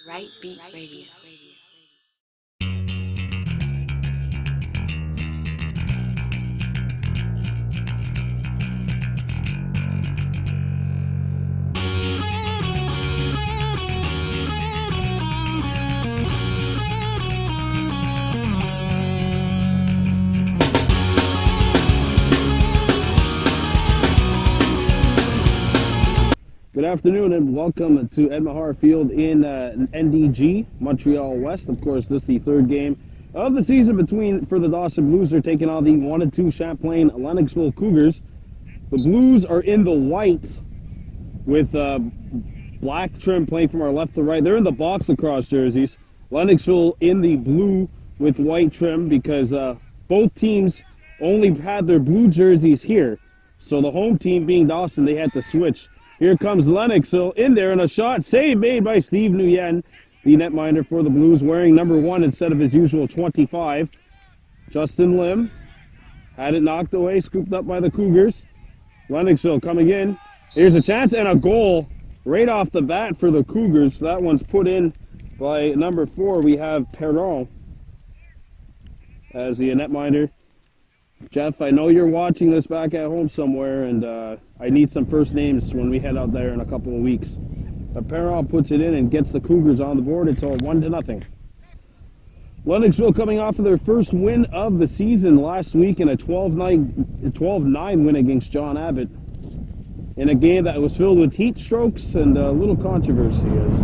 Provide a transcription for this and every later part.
Right Beat Radio. Good afternoon and welcome to Ed Mahar Field in NDG, Montreal West. Of course, this is the third game of the season for the Dawson Blues. They're taking on the 1-2 Champlain Lennoxville Cougars. The Blues are in the white with black trim playing from our left to right. They're in the box lacrosse jerseys. Lennoxville in the blue with white trim because both teams only had their blue jerseys here. So the home team being Dawson, they had to switch. Here comes Lennoxville in there, and a shot save made by Steve Nguyen, the netminder for the Blues, wearing number 1 instead of his usual 25. Justin Lim had it knocked away, scooped up by the Cougars. Lennoxville coming in. Here's a chance and a goal right off the bat for the Cougars. That one's put in by number 4. We have Perron as the netminder. Jeff, I know you're watching this back at home somewhere, and I need some first names when we head out there in a couple of weeks. But Perron puts it in and gets the Cougars on the board. It's all 1-0. Lennoxville coming off of their first win of the season last week in a 12-9 win against John Abbott, in a game that was filled with heat strokes and a little controversy, as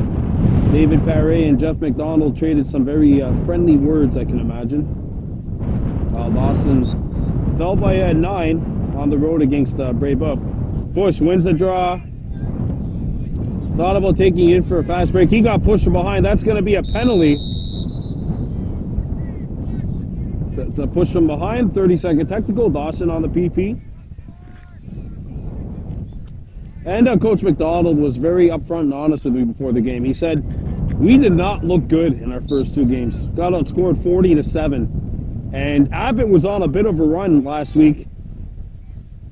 David Paré and Jeff McDonald traded some very friendly words, I can imagine. Dawson fell by 9 on the road against Brébeuf. Bush wins the draw. Thought about taking it for a fast break. He got pushed from behind. That's going to be a penalty. It's a push from behind. 30-second technical. Dawson on the PP. And Coach McDonald was very upfront and honest with me before the game. He said, we did not look good in our first 2 games. Got outscored 40-7. And Abbott was on a bit of a run last week,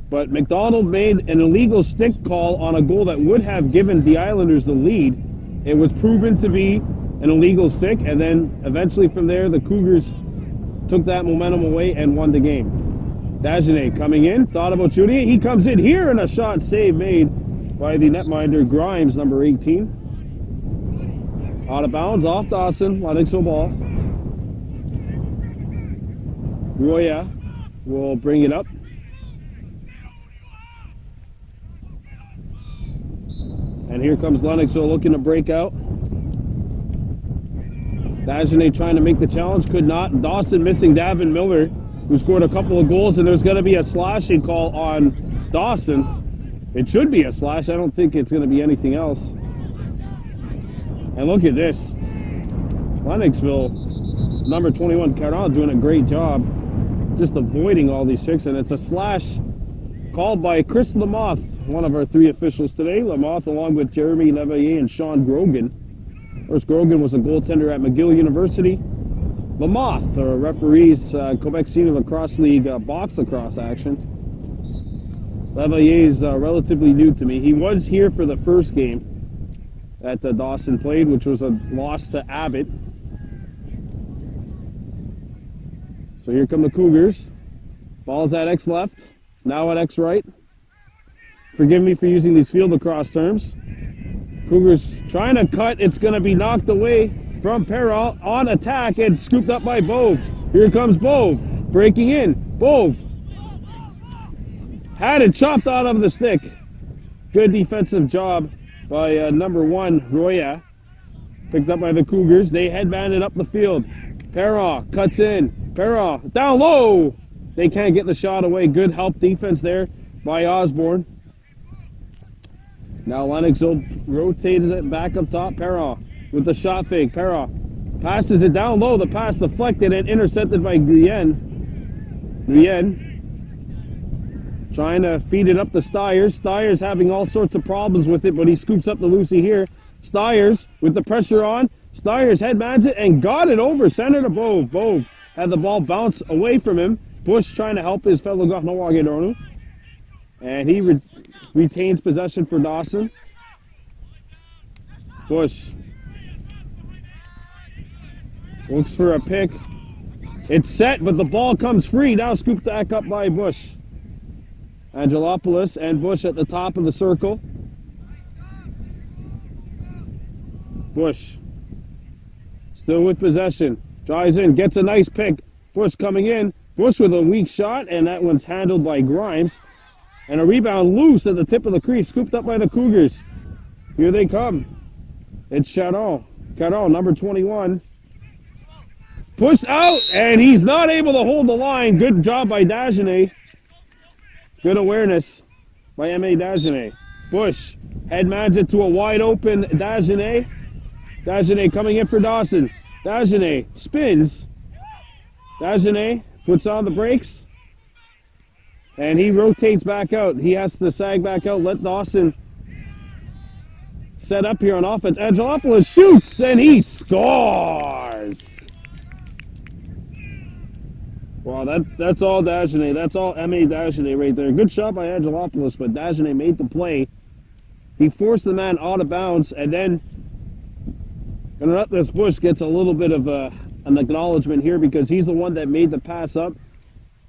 but McDonald made an illegal stick call on a goal that would have given the Islanders the lead. It was proven to be an illegal stick, and then eventually from there, the Cougars took that momentum away and won the game. Dagenet coming in, thought about shooting it. He comes in here, and a shot save made by the netminder Grimes, number 18. Out of bounds, off Dawson, Lennoxville ball. Roya will bring it up. And here comes Lennoxville looking to break out. Dagenet trying to make the challenge, could not. Dawson missing Davin Miller, who scored a couple of goals, and there's going to be a slashing call on Dawson. It should be a slash. I don't think it's going to be anything else. And look at this. Lennoxville, number 21, Caron, doing a great job just avoiding all these chicks, and it's a slash called by Chris Lamoth, one of our 3 officials today. Lamoth along with Jeremy Leveillé and Sean Grogan. Of course, Grogan was a goaltender at McGill University. Lamoth, our referees, Quebec Senior Lacrosse League box lacrosse action. Leveillé is relatively new to me. He was here for the first game that Dawson played, which was a loss to Abbott. So here come the Cougars. Ball's at X left, now at X right. Forgive me for using these field lacrosse terms. Cougars trying to cut. It's going to be knocked away from Perron on attack and scooped up by Bove. Here comes Bove, breaking in. Bove had it chopped out of the stick. Good defensive job by number 1, Roya. Picked up by the Cougars. They headbanded up the field. Perron cuts in. Perron down low. They can't get the shot away. Good help defense there by Osborne. Now Lennoxville rotates it back up top. Perron with the shot fake. Perron passes it down low. The pass deflected and intercepted by Nguyen. Nguyen trying to feed it up to Stiers. Stiers having all sorts of problems with it, but he scoops up the Lucy here. Stiers with the pressure on. Stiers headbands it and got it over center to Bove. Bove had the ball bounce away from him. Bush trying to help his fellow Gahnawa. And he retains possession for Dawson. Bush Looks for a pick. It's set, but the ball comes free. Now scooped back up by Bush. Angelopoulos and Bush at the top of the circle. Bush still with possession. Drives in, gets a nice pick. Bush coming in. Bush with a weak shot, and that one's handled by Grimes. And a rebound loose at the tip of the crease, scooped up by the Cougars. Here they come. It's Caron. Caron, number 21. Pushed out, and he's not able to hold the line. Good job by Dagenet. Good awareness by M.A. Dagenet. Bush head-mans it to a wide-open Dagenet. Dagenet coming in for Dawson. Dagenet spins. Dagenet puts on the brakes. And he rotates back out. He has to sag back out, let Dawson set up here on offense. Angelopoulos shoots, and he scores! Wow, that's all Dagenet. That's all M.A. Dagenet right there. Good shot by Angelopoulos, but Dagenet made the play. He forced the man out of bounds, and then this Bush gets a little bit of an acknowledgement here because he's the one that made the pass up.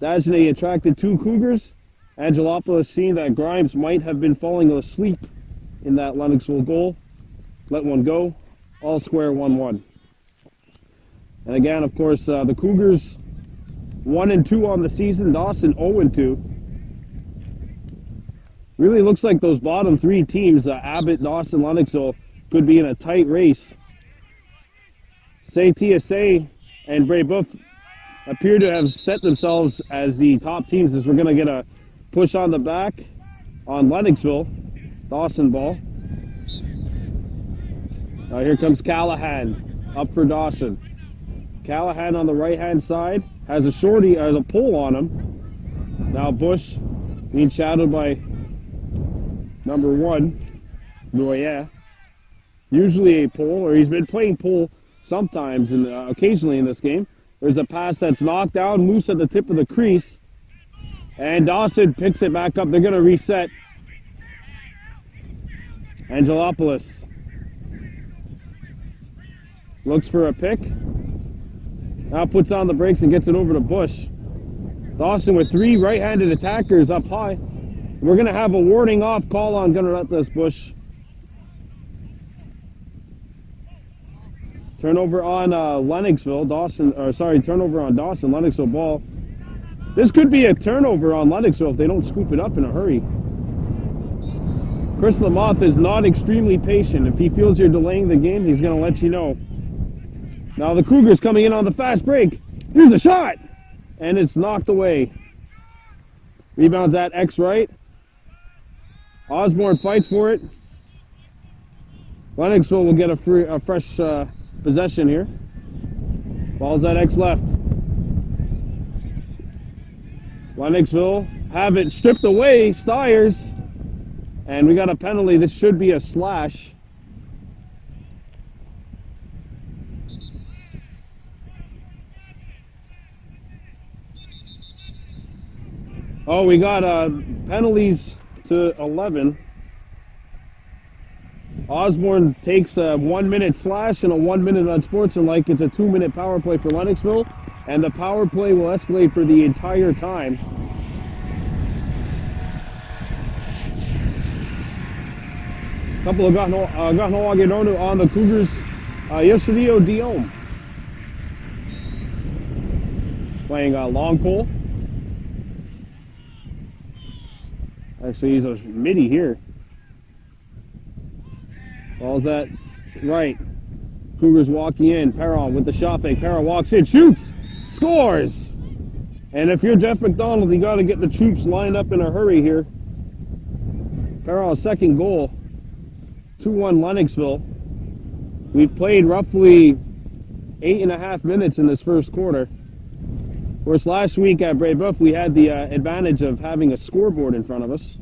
Dagenet attracted two Cougars. Angelopoulos seeing that Grimes might have been falling asleep in that Lennoxville goal. Let one go. All square 1-1. And again, of course, the Cougars 1-2 on the season. Dawson 0-2. Really looks like those bottom three teams, Abbott, Dawson, Lennoxville, could be in a tight race. TSA and Brébeuf appear to have set themselves as the top teams as we're going to get a push on the back on Lennoxville. Dawson ball. Now here comes Callahan up for Dawson. Callahan on the right-hand side has a shorty, has a pull on him. Now Bush being shadowed by number 1, Royer. Usually a pull, or he's been playing pull sometimes and occasionally in this game. There's a pass that's knocked down, loose at the tip of the crease. And Dawson picks it back up. They're going to reset. Angelopoulos looks for a pick. Now puts on the brakes and gets it over to Bush. Dawson with 3 right-handed attackers up high. We're going to have a warning off call on Gunnar Bush. Turnover on Lennoxville. Turnover on Dawson. Lennoxville ball. This could be a turnover on Lennoxville if they don't scoop it up in a hurry. Chris Lamoth is not extremely patient. If he feels you're delaying the game, he's going to let you know. Now the Cougars coming in on the fast break. Here's a shot! And it's knocked away. Rebounds at X right. Osborne fights for it. Lennoxville will get a fresh possession here. Ball's at X left. Lennoxville have it stripped away. Stiers. And we got a penalty. This should be a slash. Oh, we got penalties to 11. Osborne takes a 1-minute slash and a 1-minute unsportsmanlike. It's a 2-minute power play for Lennoxville, and the power play will escalate for the entire time. Couple of Gahnoagenono on the Cougars. Yoshio Diome playing a long pole. Actually, he's a midi here. Ball's at right. Cougars walking in. Perron with the shot fake. Perron walks in, shoots, scores. And if you're Jeff McDonald, you got to get the troops lined up in a hurry here. Perron's second goal. 2-1 Lennoxville. We've played roughly 8.5 minutes in this first quarter. Of course, last week at Brébeuf, we had the advantage of having a scoreboard in front of us.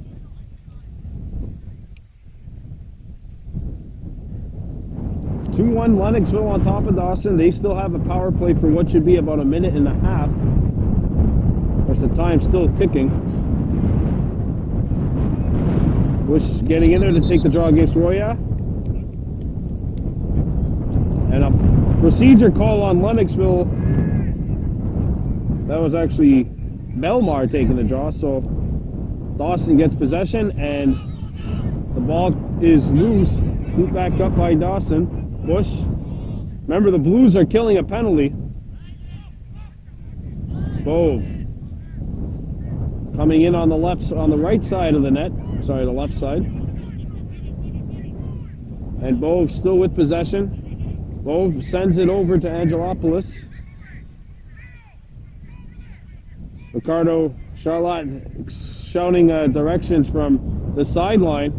Lennoxville on top of Dawson. They still have a power play for what should be about 1.5 minutes. Of course, the time's still ticking. Bush getting in there to take the draw against Roya. And for procedure call on Lennoxville. That was actually Belmar taking the draw, so Dawson gets possession, and the ball is loose. Scooped back up by Dawson. Bush. Remember, the Blues are killing a penalty. Bove. Coming in on the right side of the net. Sorry, the left side. And Bove still with possession. Bove sends it over to Angelopoulos. Ricardo Charlotte shouting directions from the sideline.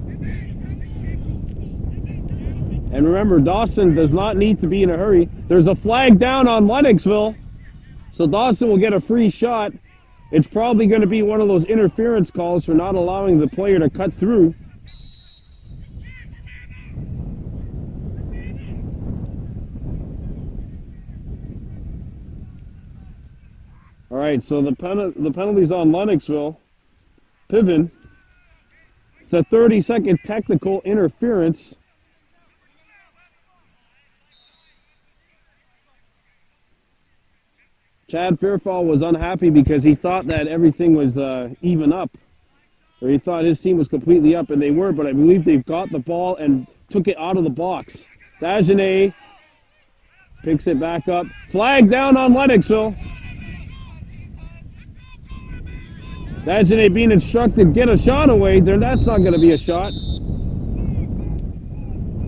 And remember, Dawson does not need to be in a hurry. There's a flag down on Lennoxville, so Dawson will get a free shot. It's probably going to be one of those interference calls for not allowing the player to cut through. All right, so the penalty's on Lennoxville. Piven. It's a 30-second technical interference. Chad Fairfall was unhappy because he thought that everything was even up. Or he thought his team was completely up, and they weren't, but I believe they've got the ball and took it out of the box. Dagenet picks it back up. Flag down on Lennoxville. Dagenet being instructed, get a shot away. That's not going to be a shot.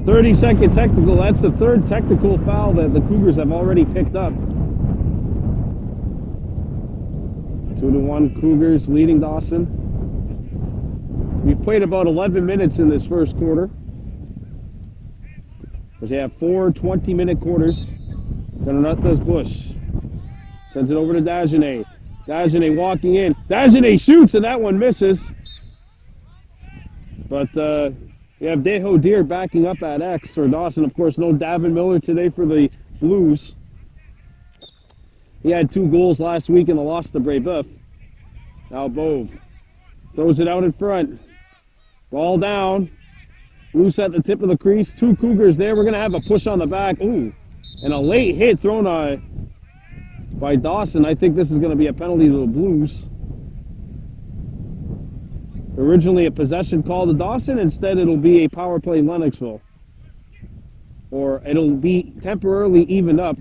30-second technical. That's the third technical foul that the Cougars have already picked up. 2-1 Cougars leading Dawson. We've played about 11 minutes in this first quarter. Because they have 4 20-minute quarters. Gunnar does Bush. Sends it over to Dagenet. Dagenet walking in. Dagenet shoots, and that one misses. But we have Deho Deer backing up at X for Dawson. Of course, no Davin Miller today for the Blues. He had 2 goals last week in the loss to Brébeuf. Now Bove throws it out in front. Ball down. Loose at the tip of the crease. 2 Cougars there. We're going to have a push on the back. Ooh. And a late hit thrown by Dawson. I think this is going to be a penalty to the Blues. Originally a possession call to Dawson. Instead it'll be a power play Lennoxville. Or it'll be temporarily evened up.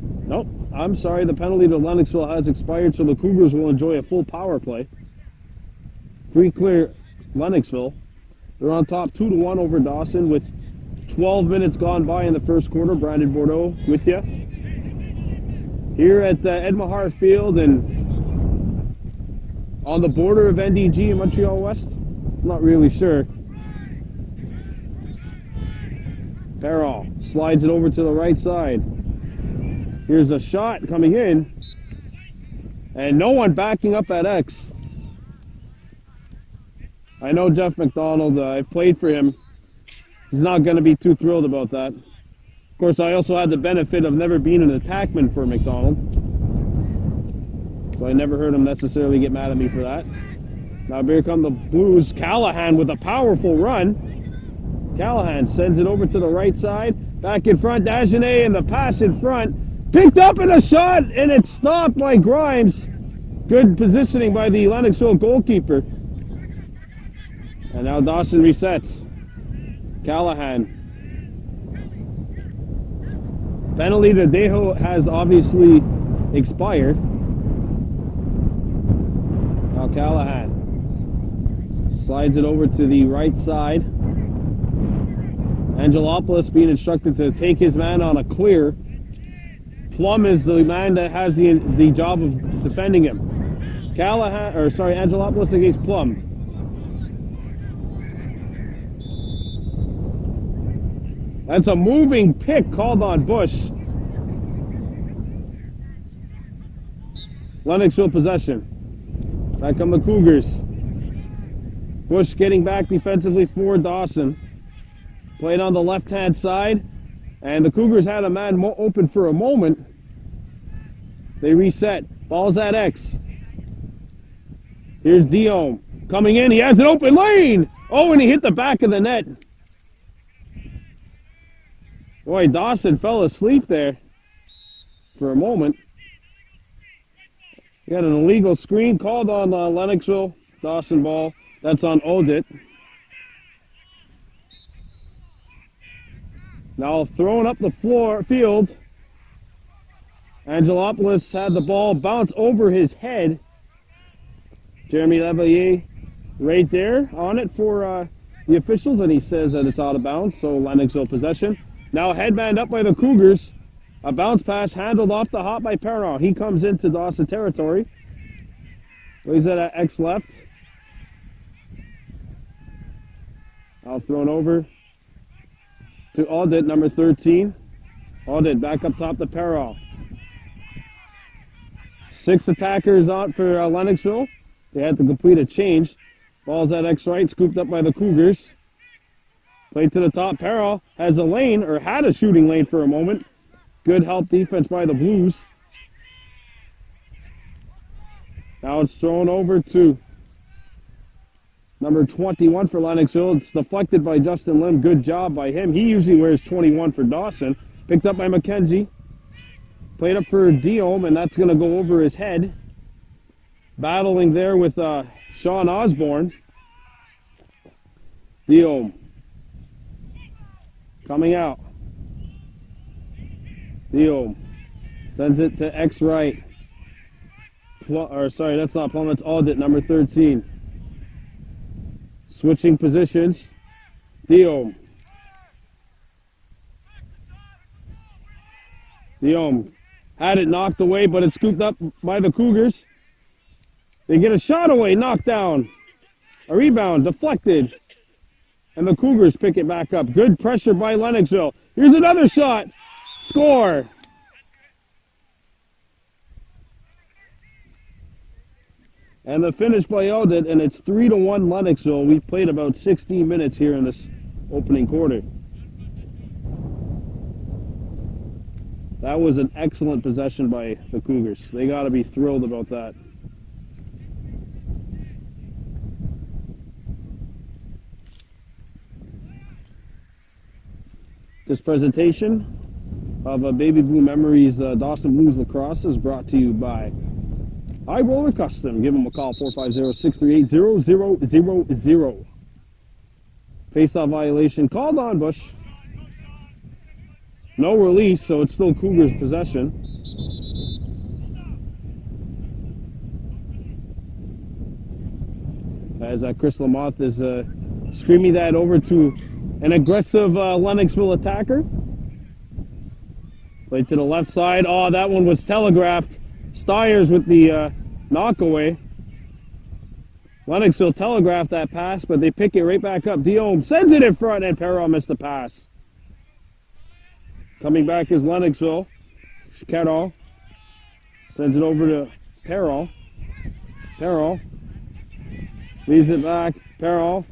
Nope, I'm sorry, the penalty to Lennoxville has expired, so the Cougars will enjoy a full power play. Free clear Lennoxville. They're on top 2-1 over Dawson with 12 minutes gone by in the first quarter. Brandon Bordeaux with you. Here at Ed Mahar Field and on the border of NDG and Montreal West? I'm not really sure. Perron slides it over to the right side. Here's a shot coming in, and no one backing up at X. I know Jeff McDonald, I've played for him. He's not going to be too thrilled about that. Of course, I also had the benefit of never being an attackman for McDonald, so I never heard him necessarily get mad at me for that. Now here come the Blues. Callahan with a powerful run. Callahan sends it over to the right side. Back in front, Dagenet, and the pass in front. Picked up in a shot, and it's stopped by Grimes. Good positioning by the Lennoxville goalkeeper. And now Dawson resets. Callahan. Penalty to Deho has obviously expired. Now Callahan slides it over to the right side. Angelopoulos being instructed to take his man on a clear. Plum is the man that has the job of defending him. Angelopoulos against Plum. That's a moving pick called on Bush. Lennoxville possession. Back come the Cougars. Bush getting back defensively for Dawson. Played on the left-hand side. And the Cougars had a man open for a moment. They reset. Ball's at X. Here's Dion coming in. He has an open lane. Oh, and he hit the back of the net. Boy, Dawson fell asleep there for a moment. We got an illegal screen called on Lennoxville. Dawson ball. That's on Odit. Now thrown up the field. Angelopoulos had the ball bounce over his head. Jeremy Lavalier right there on it for the officials, and he says that it's out of bounds, so Lennoxville possession. Now headband up by the Cougars. A bounce pass handled off the hop by Perron. He comes into Dawson territory. Plays it at X left. Now thrown over to Audit, number 13. Audit back up top to Perron. 6 attackers out for Lennoxville. They had to complete a change. Ball's at X right, scooped up by the Cougars. Played to the top. Perron has a lane, or had a shooting lane for a moment. Good help defense by the Blues. Now it's thrown over to number 21 for Lennoxville. It's deflected by Justin Lim. Good job by him. He usually wears 21 for Dawson. Picked up by McKenzie. Played up for Diome, and that's going to go over his head. Battling there with Sean Osborne. Diome. Coming out. Diome. Sends it to X right. Sorry, that's not Plum, that's Audit, number 13. Switching positions. Diome. Diome had it knocked away, but it's scooped up by the Cougars. They get a shot away, knocked down. A rebound, deflected. And the Cougars pick it back up. Good pressure by Lennoxville. Here's another shot. Score. And the finish by Audit, and it's 3-1 Lennoxville. We've played about 16 minutes here in this opening quarter. That was an excellent possession by the Cougars. They got to be thrilled about that. This presentation of Baby Blue Memories Dawson Blues Lacrosse is brought to you by High Roller Custom. Give them a call, 450-638-0000. Face-off violation called on Bush. No release, so it's still Cougars possession. As Chris Lamotte is screaming that over to an aggressive Lennoxville attacker. Played to the left side. Oh, that one was telegraphed. Stiers with the knockaway. Lennoxville telegraphed that pass, but they pick it right back up. Diome sends it in front, and Perron missed the pass. Coming back is Lennoxville. Carroll sends it over to Perron. Perron leaves it back. Perron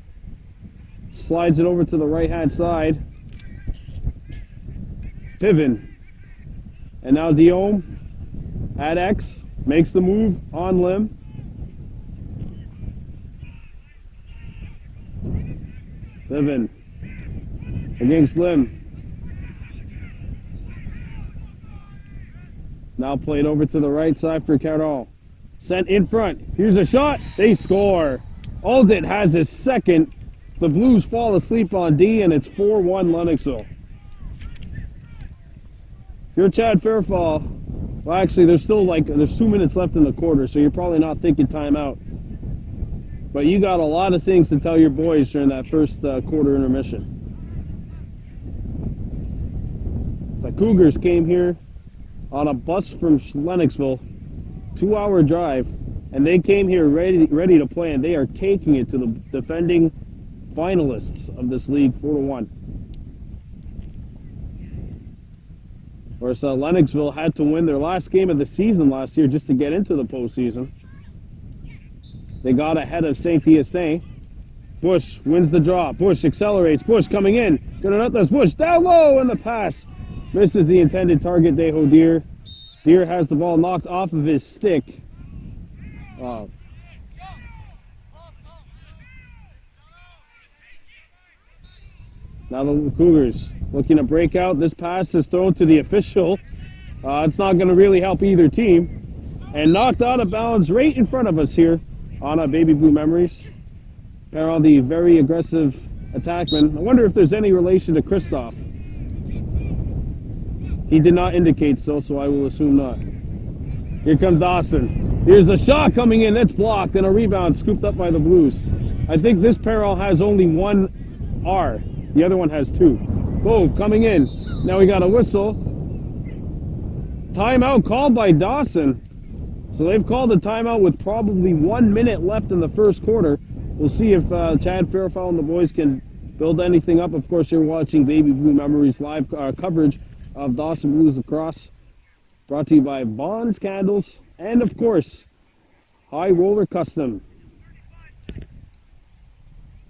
slides it over to the right-hand side. Piven. And now Diome at X makes the move on Lim. Piven against Lim. Now played over to the right side for Carroll. Sent in front. Here's a shot. They score. Audit has his second. The Blues fall asleep on D, and it's 4-1 Lennoxville. If you're Chad Fairfall, well, actually, there's 2 minutes left in the quarter, so you're probably not thinking timeout. But you got a lot of things to tell your boys during that first quarter intermission. The Cougars came here on a bus from Lennoxville, 2-hour drive, and they came here ready to play, and they are taking it to the defending finalists of this league, 4-1. Of course, Lennoxville had to win their last game of the season last year just to get into the postseason. They got ahead of Saint-Hyacinthe. Bush wins the draw. Bush accelerates. Bush coming in. Gonna nut this. Bush down low, and the pass misses the intended target, Deho Deer. Deer has the ball knocked off of his stick. Now the Cougars looking to break out. This pass is thrown to the official. It's not going to really help either team. And knocked out of bounds right in front of us here on Baby Blue Memories. Peril, the very aggressive attackman. I wonder if there's any relation to Christoph. He did not indicate so, so I will assume not. Here comes Dawson. Here's the shot coming in. That's blocked, and a rebound scooped up by the Blues. I think this Peril has only one R. The other one has two. Bove coming in. Now we got a whistle. Timeout called by Dawson. So they've called a timeout with probably 1 minute left in the first quarter. We'll see if Chad Fairfowl and the boys can build anything up. Of course, you're watching Baby Blue Memories live coverage of Dawson Blues Lacrosse. Brought to you by Bonds Candles and, of course, High Roller Custom.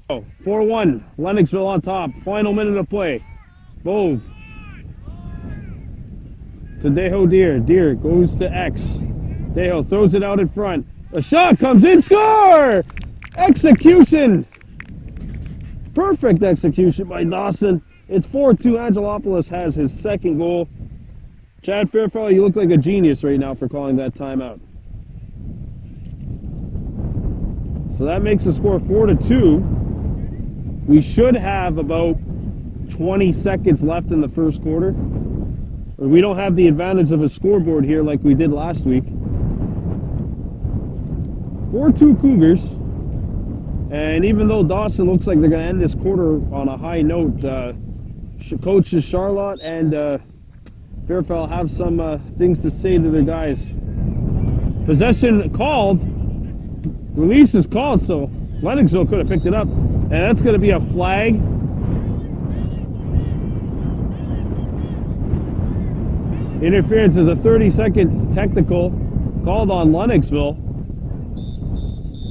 4-1, Lennoxville on top. Final minute of play. Bove to Deho Deer. Deer goes to X. Deho throws it out in front. A shot comes in. Score! Execution! Perfect execution by Dawson. It's 4-2. Angelopoulos has his second goal. Chad Fairfowl, you look like a genius right now for calling that timeout. So that makes the score 4-2. We should have about 20 seconds left in the first quarter. We don't have the advantage of a scoreboard here like we did last week. 4-2 Cougars. And even though Dawson looks like they're going to end this quarter on a high note, coaches Charlotte and Fairfowl have some things to say to their guys. Possession called. Release is called, so Lennoxville could have picked it up. And that's going to be a flag. Interference is a 30-second technical called on Lennoxville.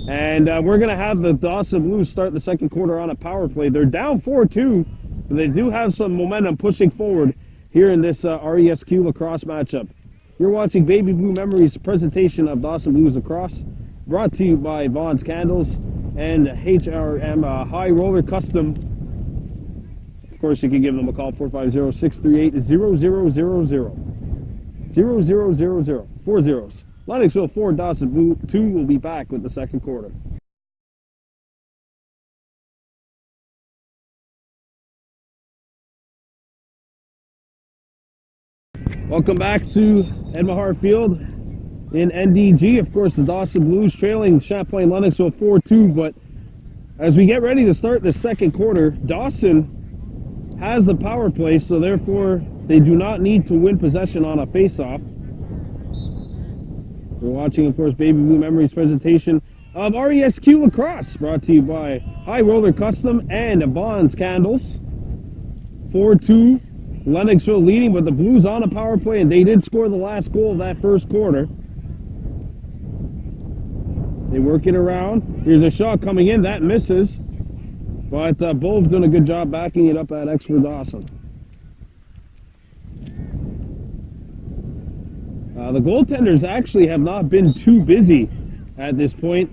And we're going to have the Dawson Blues start the second quarter on a power play. They're down 4-2, but they do have some momentum pushing forward here in this RESQ lacrosse matchup. You're watching Baby Blue Memories presentation of Dawson Blues Lacrosse, brought to you by Vaughn's Candles and HRM High Roller Custom. Of course, you can give them a call, 450-638-0000. 0000. 4 zeros. Lennoxville 4, Dawson Blue 2 will be back with the second quarter. Welcome back to Edmahar Field in NDG. Of course, the Dawson Blues trailing Champlain Lennoxville 4-2, but as we get ready to start the second quarter, Dawson has the power play, so therefore they do not need to win possession on a face-off. We're watching, of course, Baby Blue Memories presentation of RESQ Lacrosse, brought to you by High Roller Custom and Bonds Candles. 4-2, Lennoxville leading, but the Blues on a power play, and they did score the last goal of that first quarter. They work it around. Here's a shot coming in. That misses. But Bove's doing a good job backing it up at X for Dawson. The goaltenders actually have not been too busy at this point.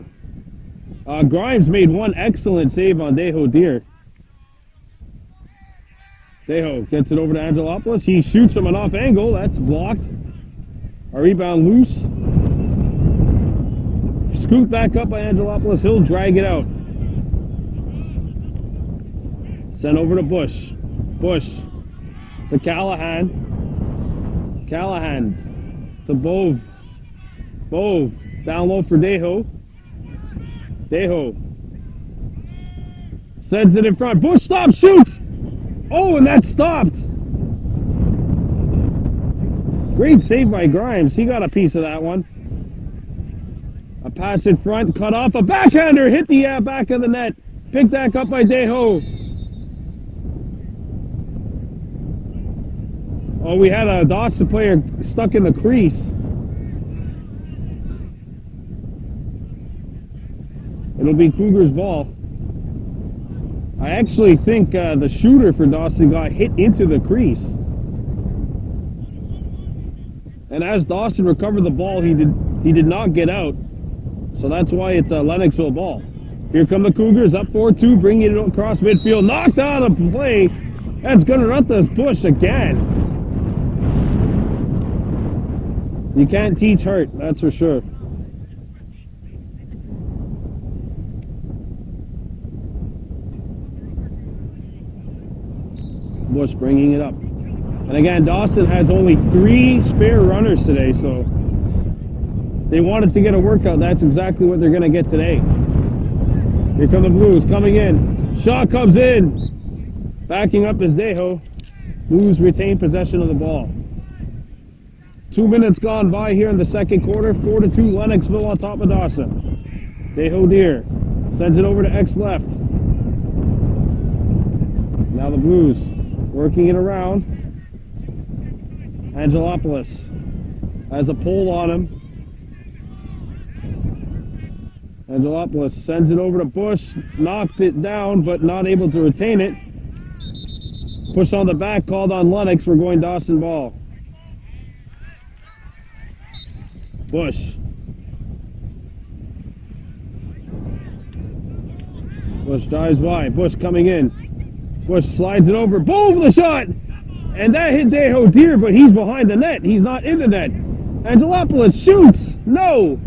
Grimes made one excellent save on Deho Deer. Deho gets it over to Angelopoulos. He shoots from an off angle. That's blocked. A rebound loose. Scooped back up by Angelopoulos. He'll drag it out. Sent over to Bush. Bush to Callahan. Callahan to Bove. Bove down low for Deho. Deho sends it in front. Bush stops, shoots. Oh, and that stopped. Great save by Grimes. He got a piece of that one. A pass in front, cut off. A backhander hit the back of the net. Picked back up by Deho. Oh, we had a Dawson player stuck in the crease. It'll be Cougar's ball. I actually think the shooter for Dawson got hit into the crease. And as Dawson recovered the ball, he did not get out. So that's why it's a Lennoxville ball. Here come the Cougars, up 4-2, bringing it across midfield. Knocked out of play That's gonna run this Bush again. You can't teach hurt, that's for sure. Bush bringing it up. And again, Dawson has only 3 spare runners today, so they wanted to get a workout. That's exactly what they're going to get today. Here come the Blues coming in. Shaw comes in. Backing up is Deho. Blues retain possession of the ball. 2 minutes gone by here in the second quarter. 4-2 Lennoxville on top of Dawson. Deho Deer sends it over to X left. Now the Blues working it around. Angelopoulos has a pull on him. Angelopoulos sends it over to Bush, knocked it down, but not able to retain it. Push on the back, called on Lennox. We're going Dawson ball. Bush. Bush dives wide. Bush coming in. Bush slides it over. Boom! The shot! And that hit Deho Deer, but he's behind the net. He's not in the net. Angelopoulos shoots! No!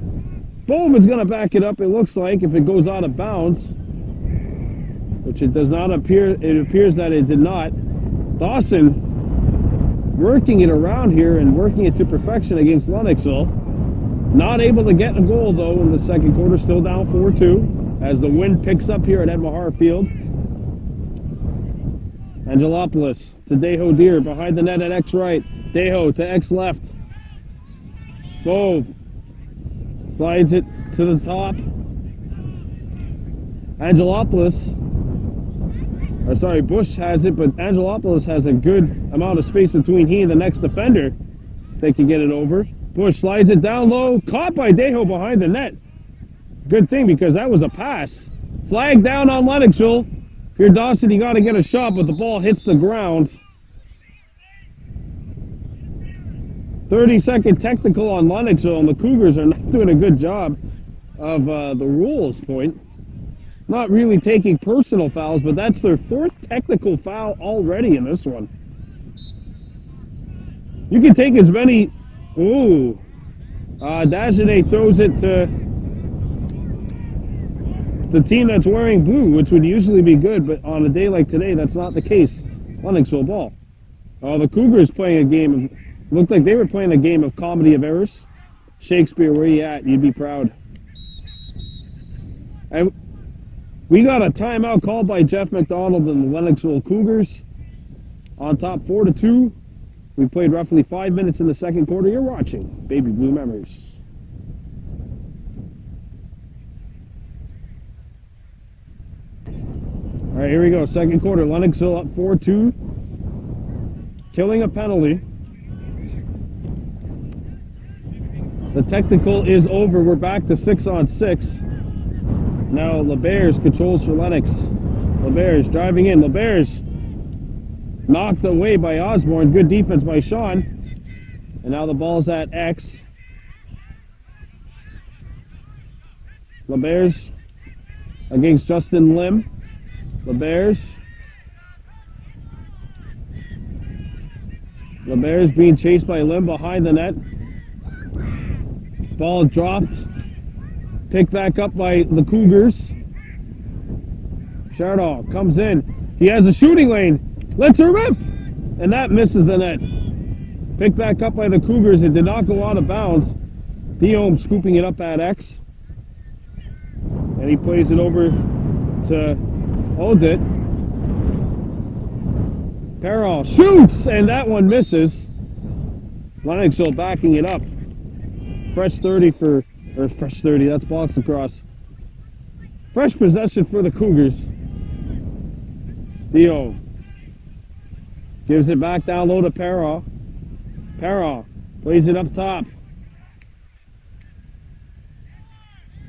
Bohm is going to back it up, it looks like, if it goes out of bounds. Which it does not appear. It appears that it did not. Dawson working it around here and working it to perfection against Lennoxville. Not able to get a goal, though, in the second quarter. Still down 4-2 as the wind picks up here at Edmahar Field. Angelopoulos to Deho Deer behind the net at X right. Deho to X left. Bohm slides it to the top. Bush has it, but Angelopoulos has a good amount of space between he and the next defender. They can get it over. Bush slides it down low, caught by Deho behind the net. Good thing, because that was a pass. Flag down on Lennoxville. Here, Dawson, you got to get a shot, but the ball hits the ground. 30-second technical on Lennoxville, and the Cougars are not doing a good job of the rules point. Not really taking personal fouls, but that's their 4th technical foul already in this one. You can take as many... Ooh. Dagenet throws it to the team that's wearing blue, which would usually be good, but on a day like today, that's not the case. Lennoxville ball. The Cougars playing a game of... Looked like they were playing a game of comedy of errors. Shakespeare, where you at? You'd be proud. And we got a timeout called by Jeff McDonald and the Lennoxville Cougars. On top 4-2. We played roughly 5 minutes in the second quarter. You're watching Baby Blue Memories. All right, here we go. Second quarter. Lennoxville up 4-2. Killing a penalty. The technical is over. We're back to 6-on-6. Now LeBears controls for Lennox. LeBears driving in. LeBears knocked away by Osborne. Good defense by Sean. And now the ball's at X. LeBears against Justin Lim. LeBears being chased by Lim behind the net. Ball dropped. Picked back up by the Cougars. Chardon comes in. He has a shooting lane. Lets her rip. And that misses the net. Picked back up by the Cougars. It did not go out of bounds. Diome scooping it up at X. And he plays it over to Odit. Perron shoots. And that one misses. Lennoxville backing it up. Fresh 30, that's box across. Fresh possession for the Cougars. Dio gives it back down low to Perron. Perron plays it up top.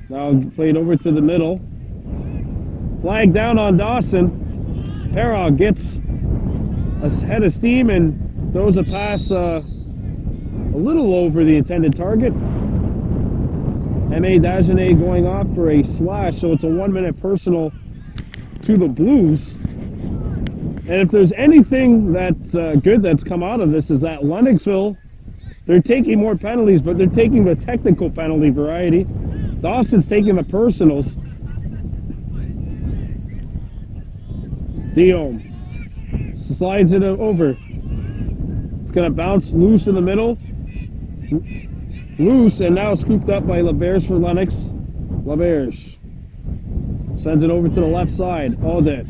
Now played over to the middle. Flag down on Dawson. Perron gets a head of steam and throws a pass a little over the intended target. M.A. Dagenet going off for a slash, so it's a 1-minute personal to the Blues. And if there's anything that's good that's come out of this is that Lennoxville, they're taking more penalties, but they're taking the technical penalty variety. Dawson's taking the personals. Diome slides it over. It's going to bounce loose in the middle. Loose, and now scooped up by LaBerge for Lennox. LaBerge sends it over to the left side. Audit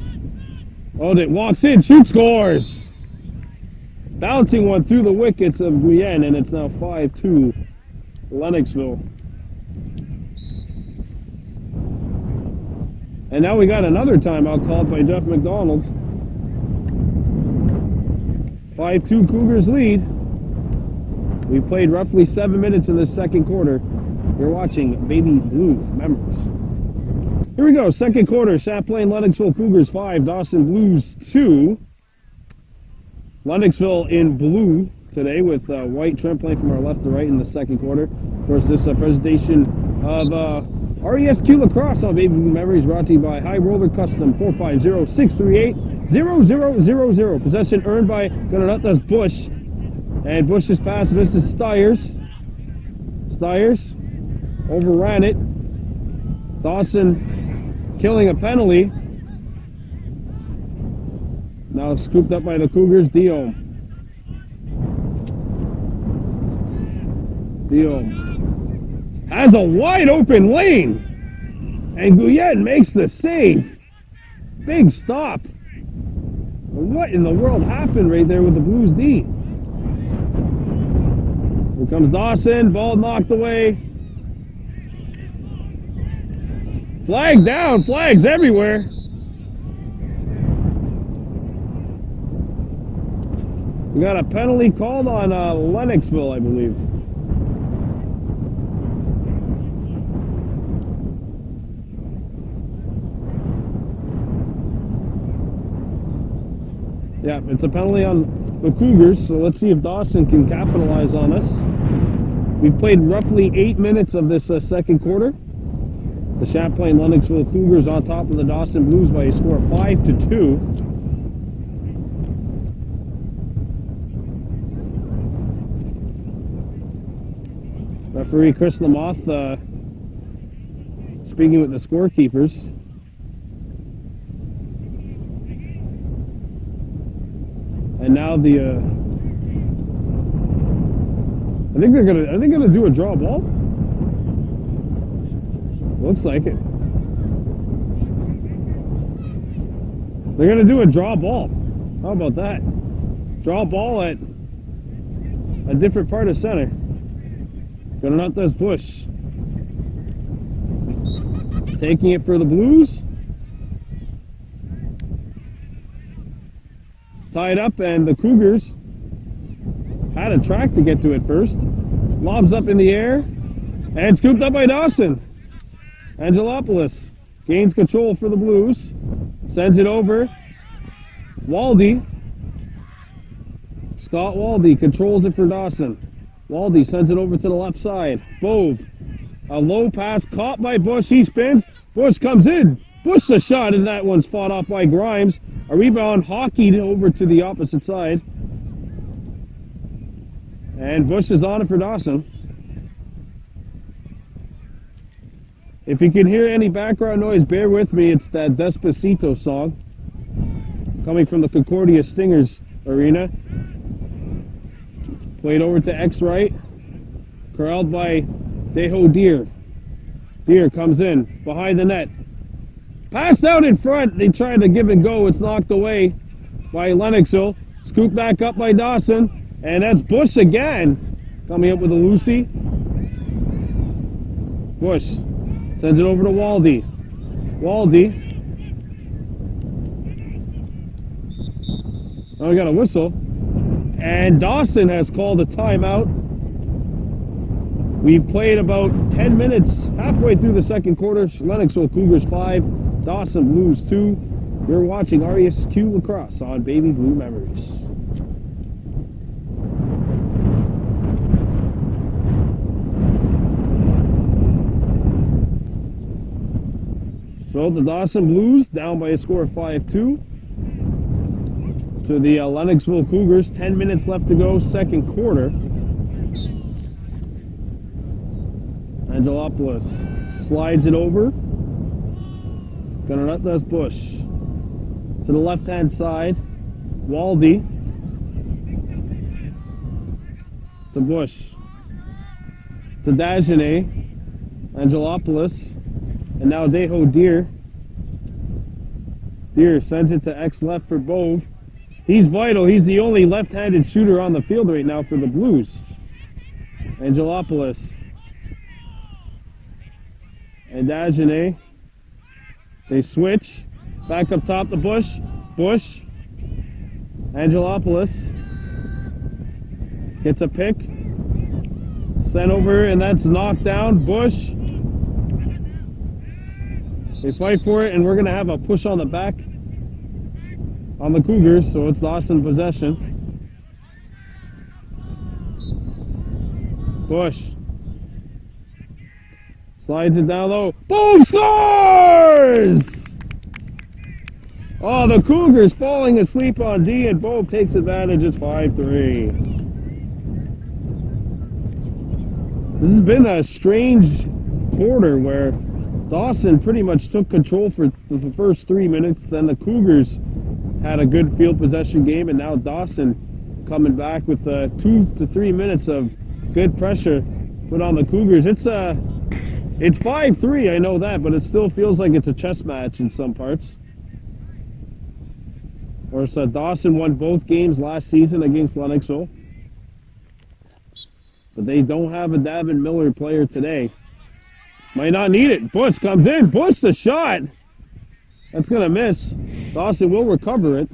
walks in, shoots, scores! Bouncing one through the wickets of Guyenne, and it's now 5-2 Lennoxville. And now we got another timeout called by Jeff McDonald. 5-2 Cougars lead. We played roughly 7 minutes in the second quarter. You're watching Baby Blue Memories. Here we go, second quarter. Champlain Lennoxville Cougars 5, Dawson Blues 2. Lennoxville in blue today with white trim playing from our left to right in the second quarter. Of course, this presentation of RESQ Lacrosse on Baby Blue Memories brought to you by High Roller Custom 450-638-0000. Possession earned by Gunnar Bush. And Bush's pass misses Stiers. Stiers overran it. Dawson killing a penalty. Now scooped up by the Cougars. Diome has a wide open lane. And Guyenne makes the save. Big stop. What in the world happened right there with the Blues D? Here comes Dawson, ball knocked away. Flag down, flags everywhere. We got a penalty called on Lennoxville, I believe. Yeah, it's a penalty on the Cougars, so let's see if Dawson can capitalize on us. We've played roughly 8 minutes of this second quarter. The Champlain Lennoxville Cougars on top of the Dawson Blues by a score of 5-2. Referee Chris Lamoth speaking with the scorekeepers. And now I think are they gonna do a draw ball? Looks like it. They're gonna do a draw ball. How about that? Draw ball at a different part of center. Gunnar Bush. Taking it for the Blues. Tied up, and the Cougars had a track to get to it first. Lobs up in the air and scooped up by Dawson. Angelopoulos gains control for the Blues. Sends it over. Waldy. Scott Waldy controls it for Dawson. Waldy sends it over to the left side. Bove. A low pass caught by Bush. He spins. Bush comes in. Bush a shot, and that one's fought off by Grimes. A rebound hockeyed over to the opposite side. And Bush is on it for Dawson. If you can hear any background noise, bear with me. It's that Despacito song coming from the Concordia Stingers arena. Played over to X-right. Corralled by Deho Deer. Deer comes in behind the net. Passed out in front. They tried to give and go. It's knocked away by Lennoxville. Scooped back up by Dawson. And that's Bush again. Coming up with a Lucy. Bush sends it over to Waldy. Waldy. Oh, we got a whistle. And Dawson has called a timeout. We've played about 10 minutes, halfway through the second quarter. Lennoxville Cougars 5, Dawson Blues 2. You're watching RESQ Lacrosse on Baby Blue Memories. So the Dawson Blues down by a score of 5-2. to the Lennoxville Cougars. 10 minutes left to go, second quarter. Angelopoulos slides it over. Gonna let this Bush to the left-hand side. Waldy to Bush to Dagenet. Angelopoulos, and now Deho Deer. Deer sends it to X left for Bove. He's vital. He's the only left-handed shooter on the field right now for the Blues. Angelopoulos and Dagenet. They switch. Back up top to Bush. Bush. Angelopoulos gets a pick. Sent over, and that's knocked down. Bush. They fight for it, and we're going to have a push on the back on the Cougars, so it's Dawson possession. Bush slides it down low. Boom! Scores! Oh, the Cougars falling asleep on D, and Bove takes advantage. It's 5-3. This has been a strange quarter where Dawson pretty much took control for the first 3 minutes. Then the Cougars had a good field possession game, and now Dawson coming back with 2 to 3 minutes of good pressure put on the Cougars. It's 5-3, I know that, but it still feels like it's a chess match in some parts. Of course, Dawson won both games last season against Lennoxville, but they don't have a Davin Miller player today. Might not need it. Bush comes in. Bush the shot. That's going to miss. Dawson will recover it.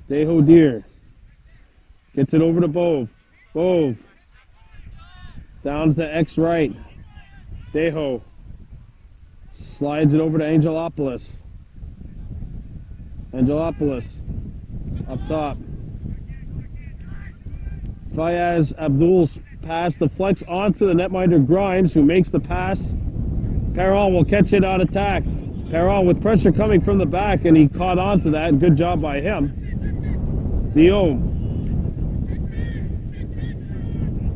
Deho Deer gets it over to Bove. Bove down to X right. Deho slides it over to Angelopoulos. Angelopoulos up top. Fayaz Abdul's pass deflects onto the netminder Grimes, who makes the pass. Perron will catch it on attack. Perron with pressure coming from the back, and he caught on to that. Good job by him.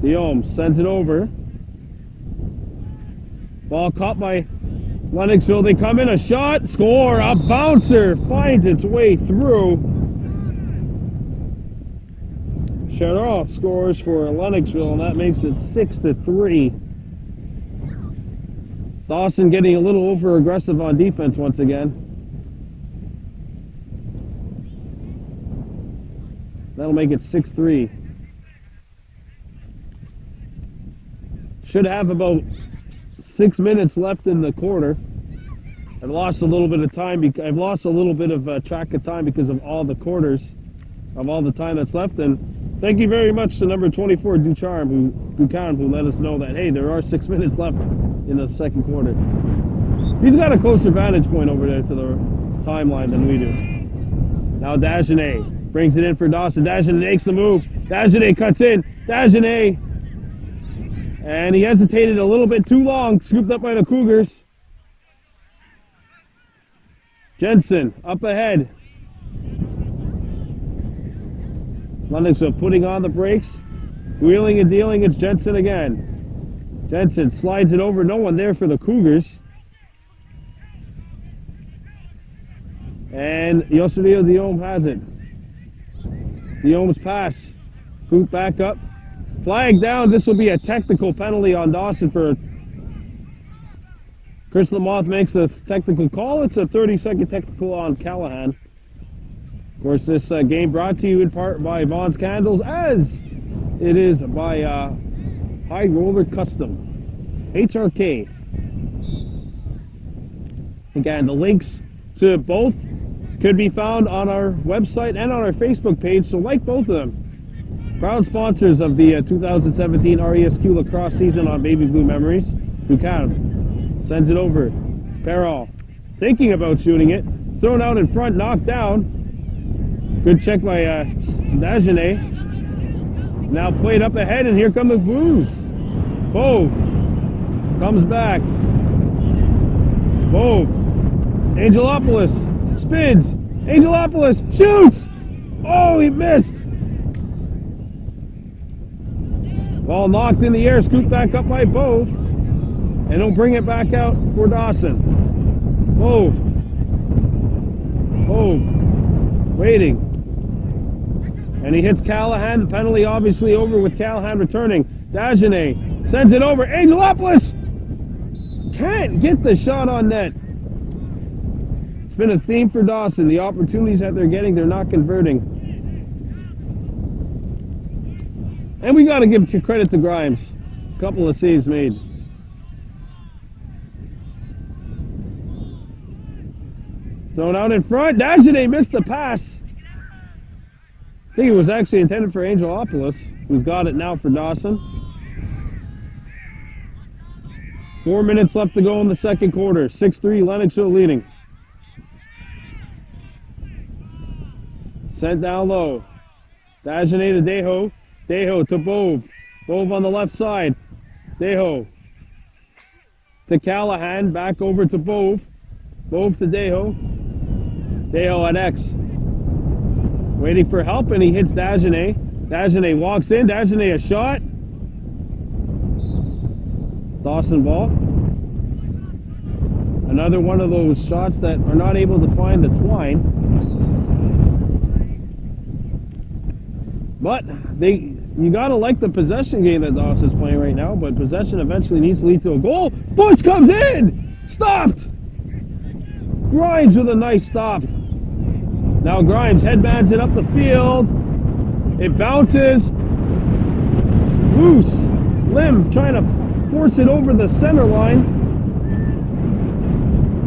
Diome sends it over. Ball caught by Lennoxville. They come in, a shot, score, a bouncer finds its way through. Charles scores for Lennoxville, and that makes it 6-3. Dawson getting a little over-aggressive on defense once again. That'll make it 6-3. Should have about 6 minutes left in the quarter. I've lost a little bit of time. I've lost a little bit of track of time because of all the quarters, of all the time that's left. And thank you very much to number 24, Ducharme, who let us know that, hey, there are 6 minutes left in the second quarter. He's got a closer vantage point over there to the timeline than we do. Now Dagenet brings it in for Dawson. Dagenet makes the move. Dagenet cuts in. Dagenet. And he hesitated a little bit too long. Scooped up by the Cougars. Jensen up ahead. Lennoxville putting on the brakes. Wheeling and dealing. It's Jensen again. Jensen slides it over. No one there for the Cougars. And Yosurio Diome has it. Diome's pass. Boot back up. Flag down. This will be a technical penalty on Dawson for... Chris Lamothe makes a technical call. It's a 30-second technical on Callahan. Of course, this game brought to you in part by Vaughn's Candles, as it is by High Roller Custom, HRK. Again, the links to both could be found on our website and on our Facebook page, so like both of them. Proud sponsors of the 2017 RESQ Lacrosse season on Baby Blue Memories. Duchamp sends it over. Perron thinking about shooting it. Thrown out in front, knocked down. Good check by Dagenet. Now played up ahead, and here come the Blues. Bove comes back. Move. Angelopoulos spins. Angelopoulos shoots. Oh, he missed. Ball knocked in the air, scooped back up by Bove. And he'll bring it back out for Dawson. Bove. Bove. Waiting. And he hits Callahan. The penalty obviously over with Callahan returning. Dagenet sends it over. Angelopoulos can't get the shot on net. It's been a theme for Dawson. The opportunities that they're getting, they're not converting. And we got to give credit to Grimes. A couple of saves made. Thrown out in front. Dagenet missed the pass. I think it was actually intended for Angelopoulos, who's got it now for Dawson. 4 minutes left to go in the second quarter. 6-3, Lennoxville leading. Sent down low. Dagenet to Deho. Deho to Bove. Bove on the left side. Deho to Callahan. Back over to Bove. Bove to Deho. Deho at X. Waiting for help, and he hits Dagenet. Dagenet walks in. Dagenet a shot. Dawson ball. Another one of those shots that are not able to find the twine. But you gotta like the possession game that Dawson's playing right now, but possession eventually needs to lead to a goal. Bush comes in! Stopped! Grimes with a nice stop. Now Grimes headbands it up the field. It bounces. Loose. Lim trying to force it over the center line.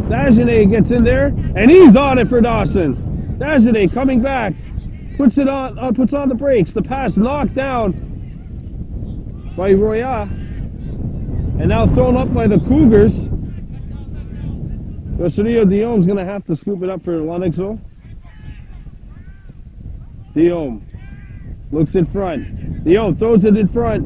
Dagenet gets in there, and he's on it for Dawson. Dagenet coming back. Puts on the brakes. The pass knocked down by Roya. And now thrown up by the Cougars. Rosario Dion's going to have to scoop it up for Lennoxville. Dion looks in front. Dion throws it in front.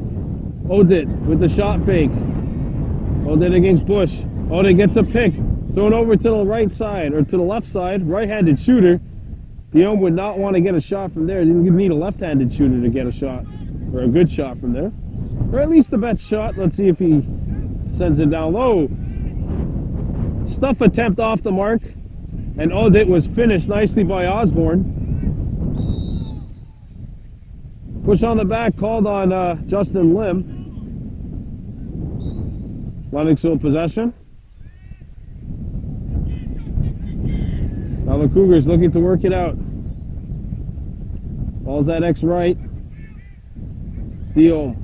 Odit with the shot fake. Odit against Bush. Odit gets a pick. Thrown over to the right side, or to the left side. Right-handed shooter. Dion would not want to get a shot from there. You need a left-handed shooter to get a shot. Or a good shot from there. Or at least the best shot. Let's see if he sends it down low. Stuff attempt off the mark. And Odit was finished nicely by Osborne. Push on the back called on Justin Lim. Lennoxville possession. Now the Cougars looking to work it out. Ball's at X right. Dion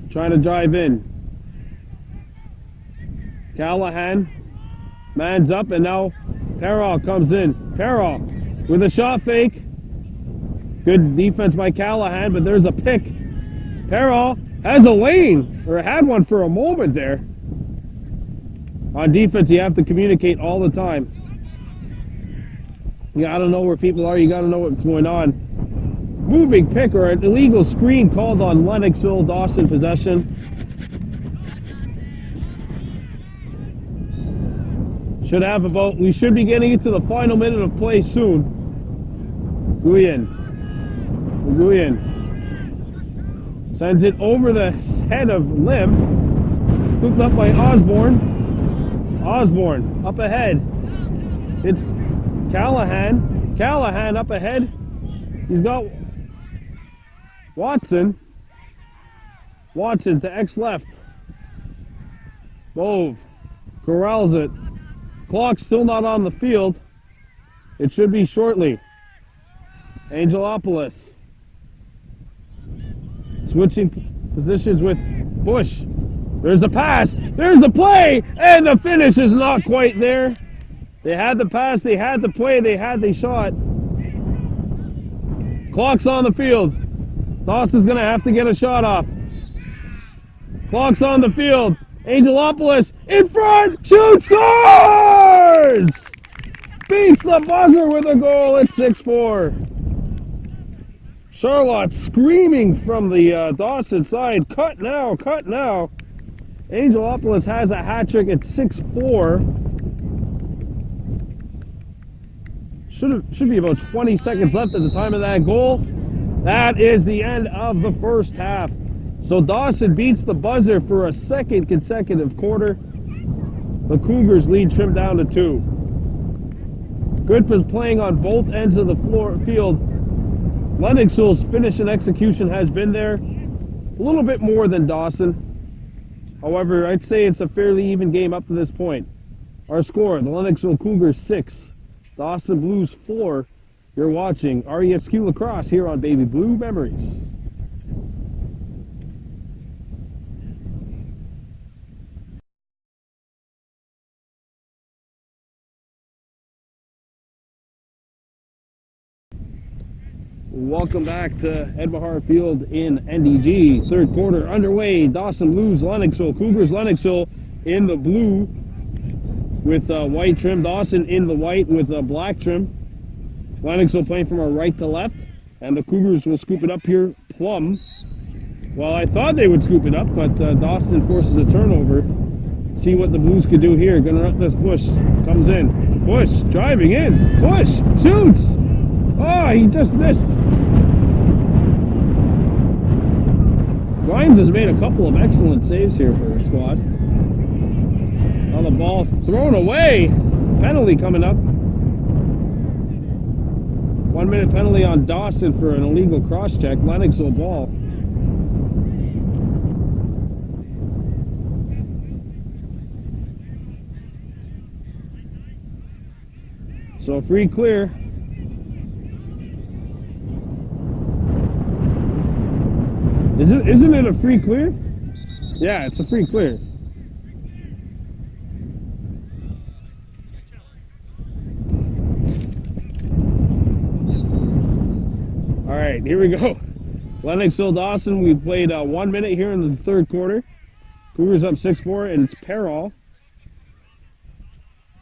trying to drive in. Callahan mans up, and now Perrault comes in. Perrault with a shot fake. Good defense by Callahan, but there's a pick. Perrault has a lane, or had one for a moment there. On defense, you have to communicate all the time. You gotta know where people are, you gotta know what's going on. Moving pick, or an illegal screen called on Lennoxville. Dawson possession. We should be getting into the final minute of play soon. Guyen sends it over the head of Lim. Scooped up by Osborne. Osborne up ahead. It's Callahan. Callahan up ahead. He's got Watson. Watson to X left. Bove corrals it. Clock still not on the field. It should be shortly. Angelopoulos switching positions with Bush. There's a pass. There's a play. And the finish is not quite there. They had the pass. They had the play. They had the shot. Clock's on the field. Dawson's going to have to get a shot off. Clock's on the field. Angelopoulos in front. Shoots. Scores! Beats the buzzer with a goal at 6-4. Charlotte screaming from the Dawson side. Cut now, cut now. Angelopoulos has a hat trick at 6'4". Should be about 20 seconds left at the time of that goal. That is the end of the first half. So Dawson beats the buzzer for a second consecutive quarter. The Cougars lead trimmed down to 2. Good for playing on both ends of the field. Lennoxville's finish and execution has been there. A little bit more than Dawson. However, I'd say it's a fairly even game up to this point. Our score, the Lennoxville Cougars 6, Dawson Blues 4. You're watching RESQ Lacrosse here on Baby Blue Memories. Welcome back to Edmahar Field in NDG. Third quarter underway. Dawson Blues, Lennoxville. Cougars, Lennoxville in the blue with white trim. Dawson in the white with black trim. Lennoxville playing from our right to left. And the Cougars will scoop it up here plumb. Well, I thought they would scoop it up, but Dawson forces a turnover. See what the Blues could do here. Gonna run this. Bush comes in. Bush driving in. Bush shoots. Oh, he just missed. Grimes has made a couple of excellent saves here for our squad. Now the ball thrown away. Penalty coming up. 1 minute penalty on Dawson for an illegal cross check. Lennoxville ball. So free clear. Isn't it a free clear? Yeah, it's a free clear. All right, here we go. Lennoxville Dawson, we played 1 minute here in the third quarter. Cougars up 6-4, and it's Perall.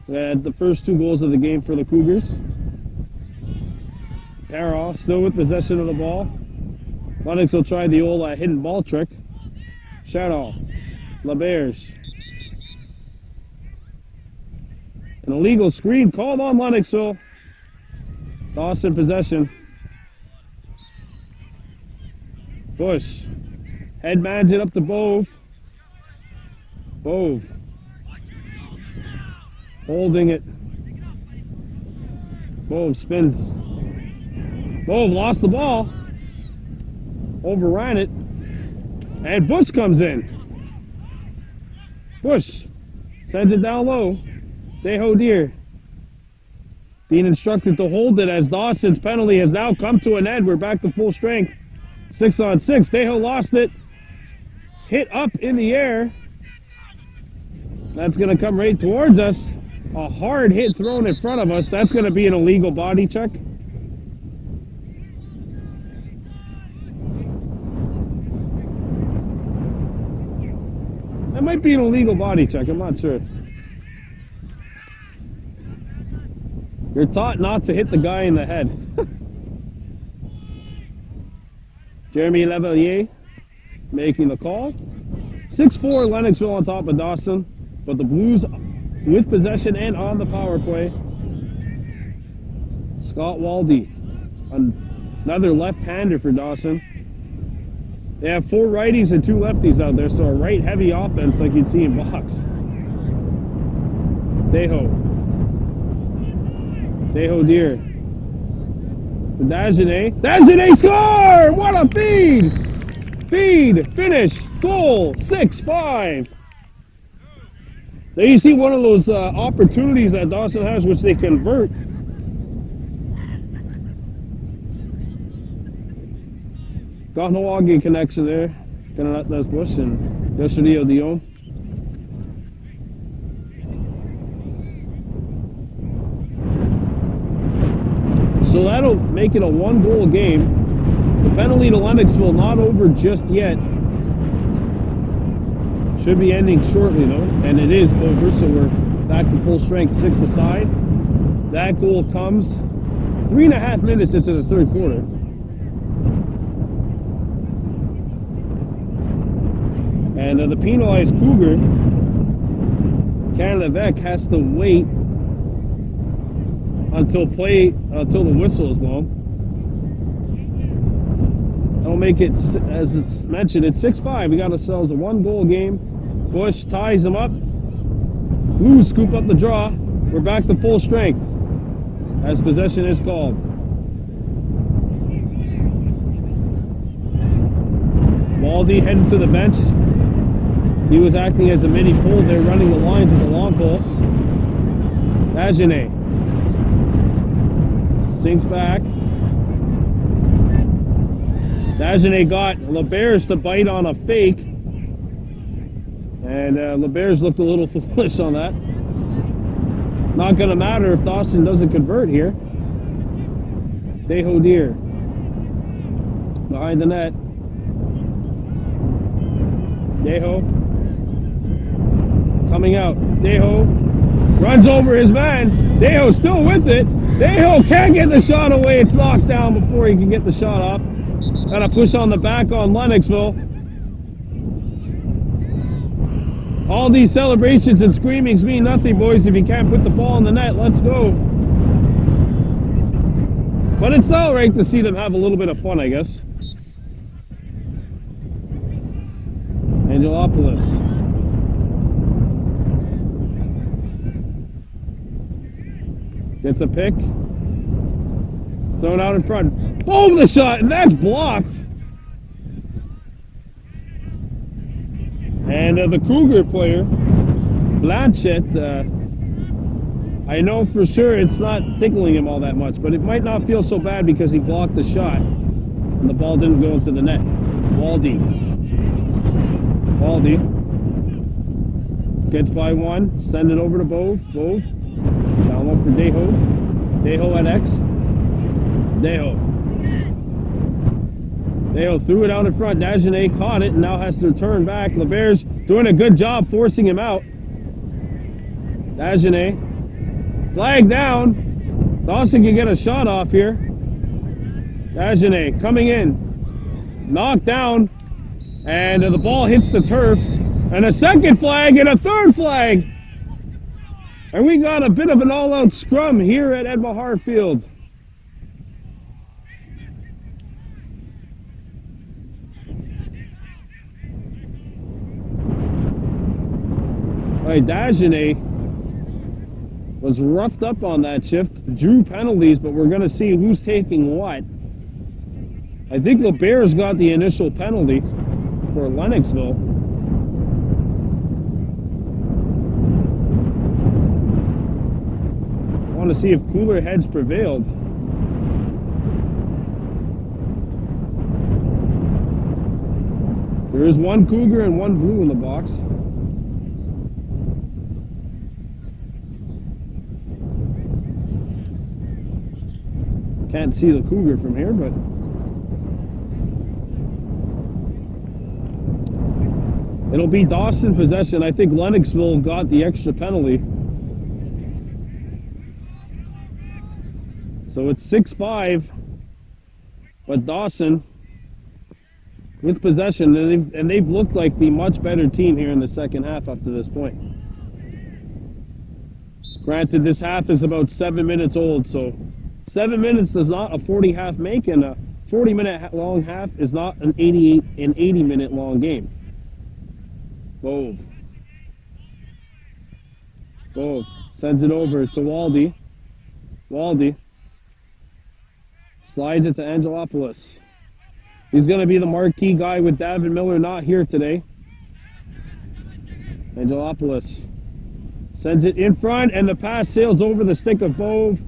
We had the first 2 goals of the game for the Cougars. Perall still with possession of the ball. Lennoxville tried the old hidden ball trick. Shadow, LaBears. An illegal screen called on Lennoxville. Dawson possession. Bush. Headmans it up to Bove. Bove. Holding it. Bove spins. Bove lost the ball. Overran it. And Bush comes in. Bush sends it down low. Deho Deer being instructed to hold it as Dawson's penalty has now come to an end. We're back to full strength. 6-on-6. Deho lost it. Hit up in the air. That's going to come right towards us. A hard hit thrown in front of us. That's going to be an illegal body check. That might be an illegal body check. I'm not sure. You're taught not to hit the guy in the head. Jeremy Levalier making the call. 6-4 Lennoxville on top of Dawson, but the Blues with possession and on the power play. Scott Waldy, another left-hander for Dawson. They have 4 righties and 2 lefties out there, so a right-heavy offense like you'd see in box. Deho Deer. The Dagenet score! What a feed! Finish, goal, 6-5. There you see one of those opportunities that Dawson has, which they convert. Gahnawagi connection there. Gonna let this Bush and Yoshio Dion. So that'll make it a 1-goal game. The penalty to Lennoxville not over just yet. Should be ending shortly though, and it is over, so we're back to full strength, 6 aside. That goal comes 3.5 minutes into the third quarter. And the penalized Cougar, Canada Vec, has to wait until the whistle is blown. That'll make it, as it's mentioned, it's 6-5. We got ourselves a 1-goal game. Bush ties them up. Blues scoop up the draw. We're back to full strength as possession is called. Waldy headed to the bench. He was acting as a mini pole there, running the lines with the long pole. Dagenet sinks back. Dagenet got LeBears to bite on a fake. And LeBears looked a little foolish on that. Not going to matter if Dawson doesn't convert here. Dehodir behind the net. Deho coming out. Deho runs over his man. Deho still with it. Deho can't get the shot away. It's knocked down before he can get the shot off. Got to push on the back on Lennoxville. All these celebrations and screamings mean nothing, boys, if you can't put the ball in the net. Let's go. But it's all right to see them have a little bit of fun, I guess. Angelopoulos. Gets a pick. Thrown out in front. Boom, the shot, and that's blocked. And the Cougar player, Blanchett, I know for sure it's not tickling him all that much, but it might not feel so bad because he blocked the shot and the ball didn't go into the net. Waldy gets by one, send it over to Bove. Down low for Deho at X. Deho threw it out in front. Dagenet caught it and now has to turn back. LeBears doing a good job forcing him out. Dagenet. Flag down. Dawson can get a shot off here. Dagenet coming in. Knocked down. And the ball hits the turf. And a second flag and a third flag. And we got a bit of an all-out scrum here at Ed-Mahar Field. Dagenet was roughed up on that shift, drew penalties, but we're going to see who's taking what. I think LeBears got the initial penalty for Lennoxville. I want to see if cooler heads prevailed. There is one Cougar and one Blue in the box. Can't see the Cougar from here, but it'll be Dawson possession. I think Lennoxville got the extra penalty. So it's 6-5, but Dawson with possession, and they've looked like the much better team here in the second half up to this point. Granted, this half is about 7 minutes old, so 7 minutes does not a 40 half make, and a 40-minute long half is not an 80-minute long game. Bove sends it over to Waldy. Waldy slides it to Angelopoulos. He's going to be the marquee guy with Davin Miller not here today. Angelopoulos sends it in front, and the pass sails over the stick of Bove.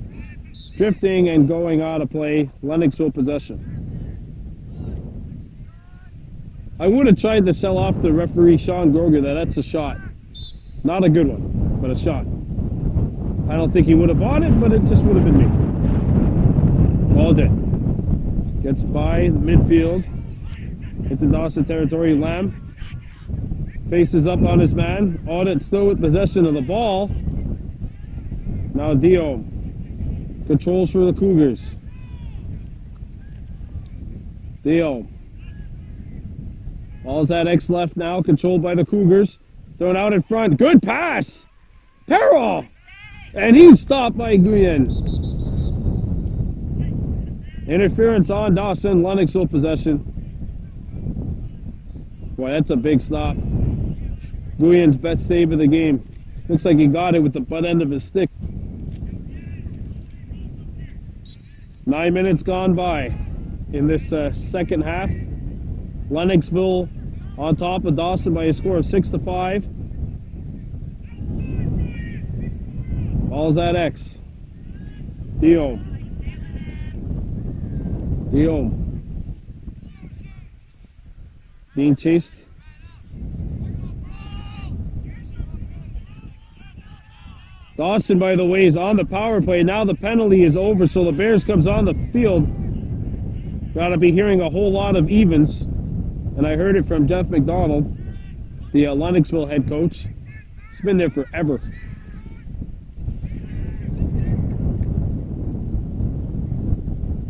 Drifting and going out of play. Lennoxville possession. I would have tried to sell off to referee Sean Groger that that's a shot. Not a good one, but a shot. I don't think he would have bought it, but it just would have been me. Walden gets by the midfield into Dawson territory. Lamb faces up on his man. Audit still with possession of the ball. Now Dio controls for the Cougars. Dio All's at X left now, controlled by the Cougars. Thrown out in front. Good pass! Peril! And he's stopped by Guyen. Interference on Dawson. Lennoxville possession. Boy, that's a big stop. Guyen's best save of the game. Looks like he got it with the butt end of his stick. 9 minutes gone by in this second half. Lennoxville on top of Dawson by a score of 6-5. Ball's at X. Diome. Being chased. Dawson, by the way, is on the power play. Now the penalty is over, so the Bears comes on the field. Gotta be hearing a whole lot of evens. And I heard it from Jeff McDonald, the Lennoxville head coach. He's been there forever.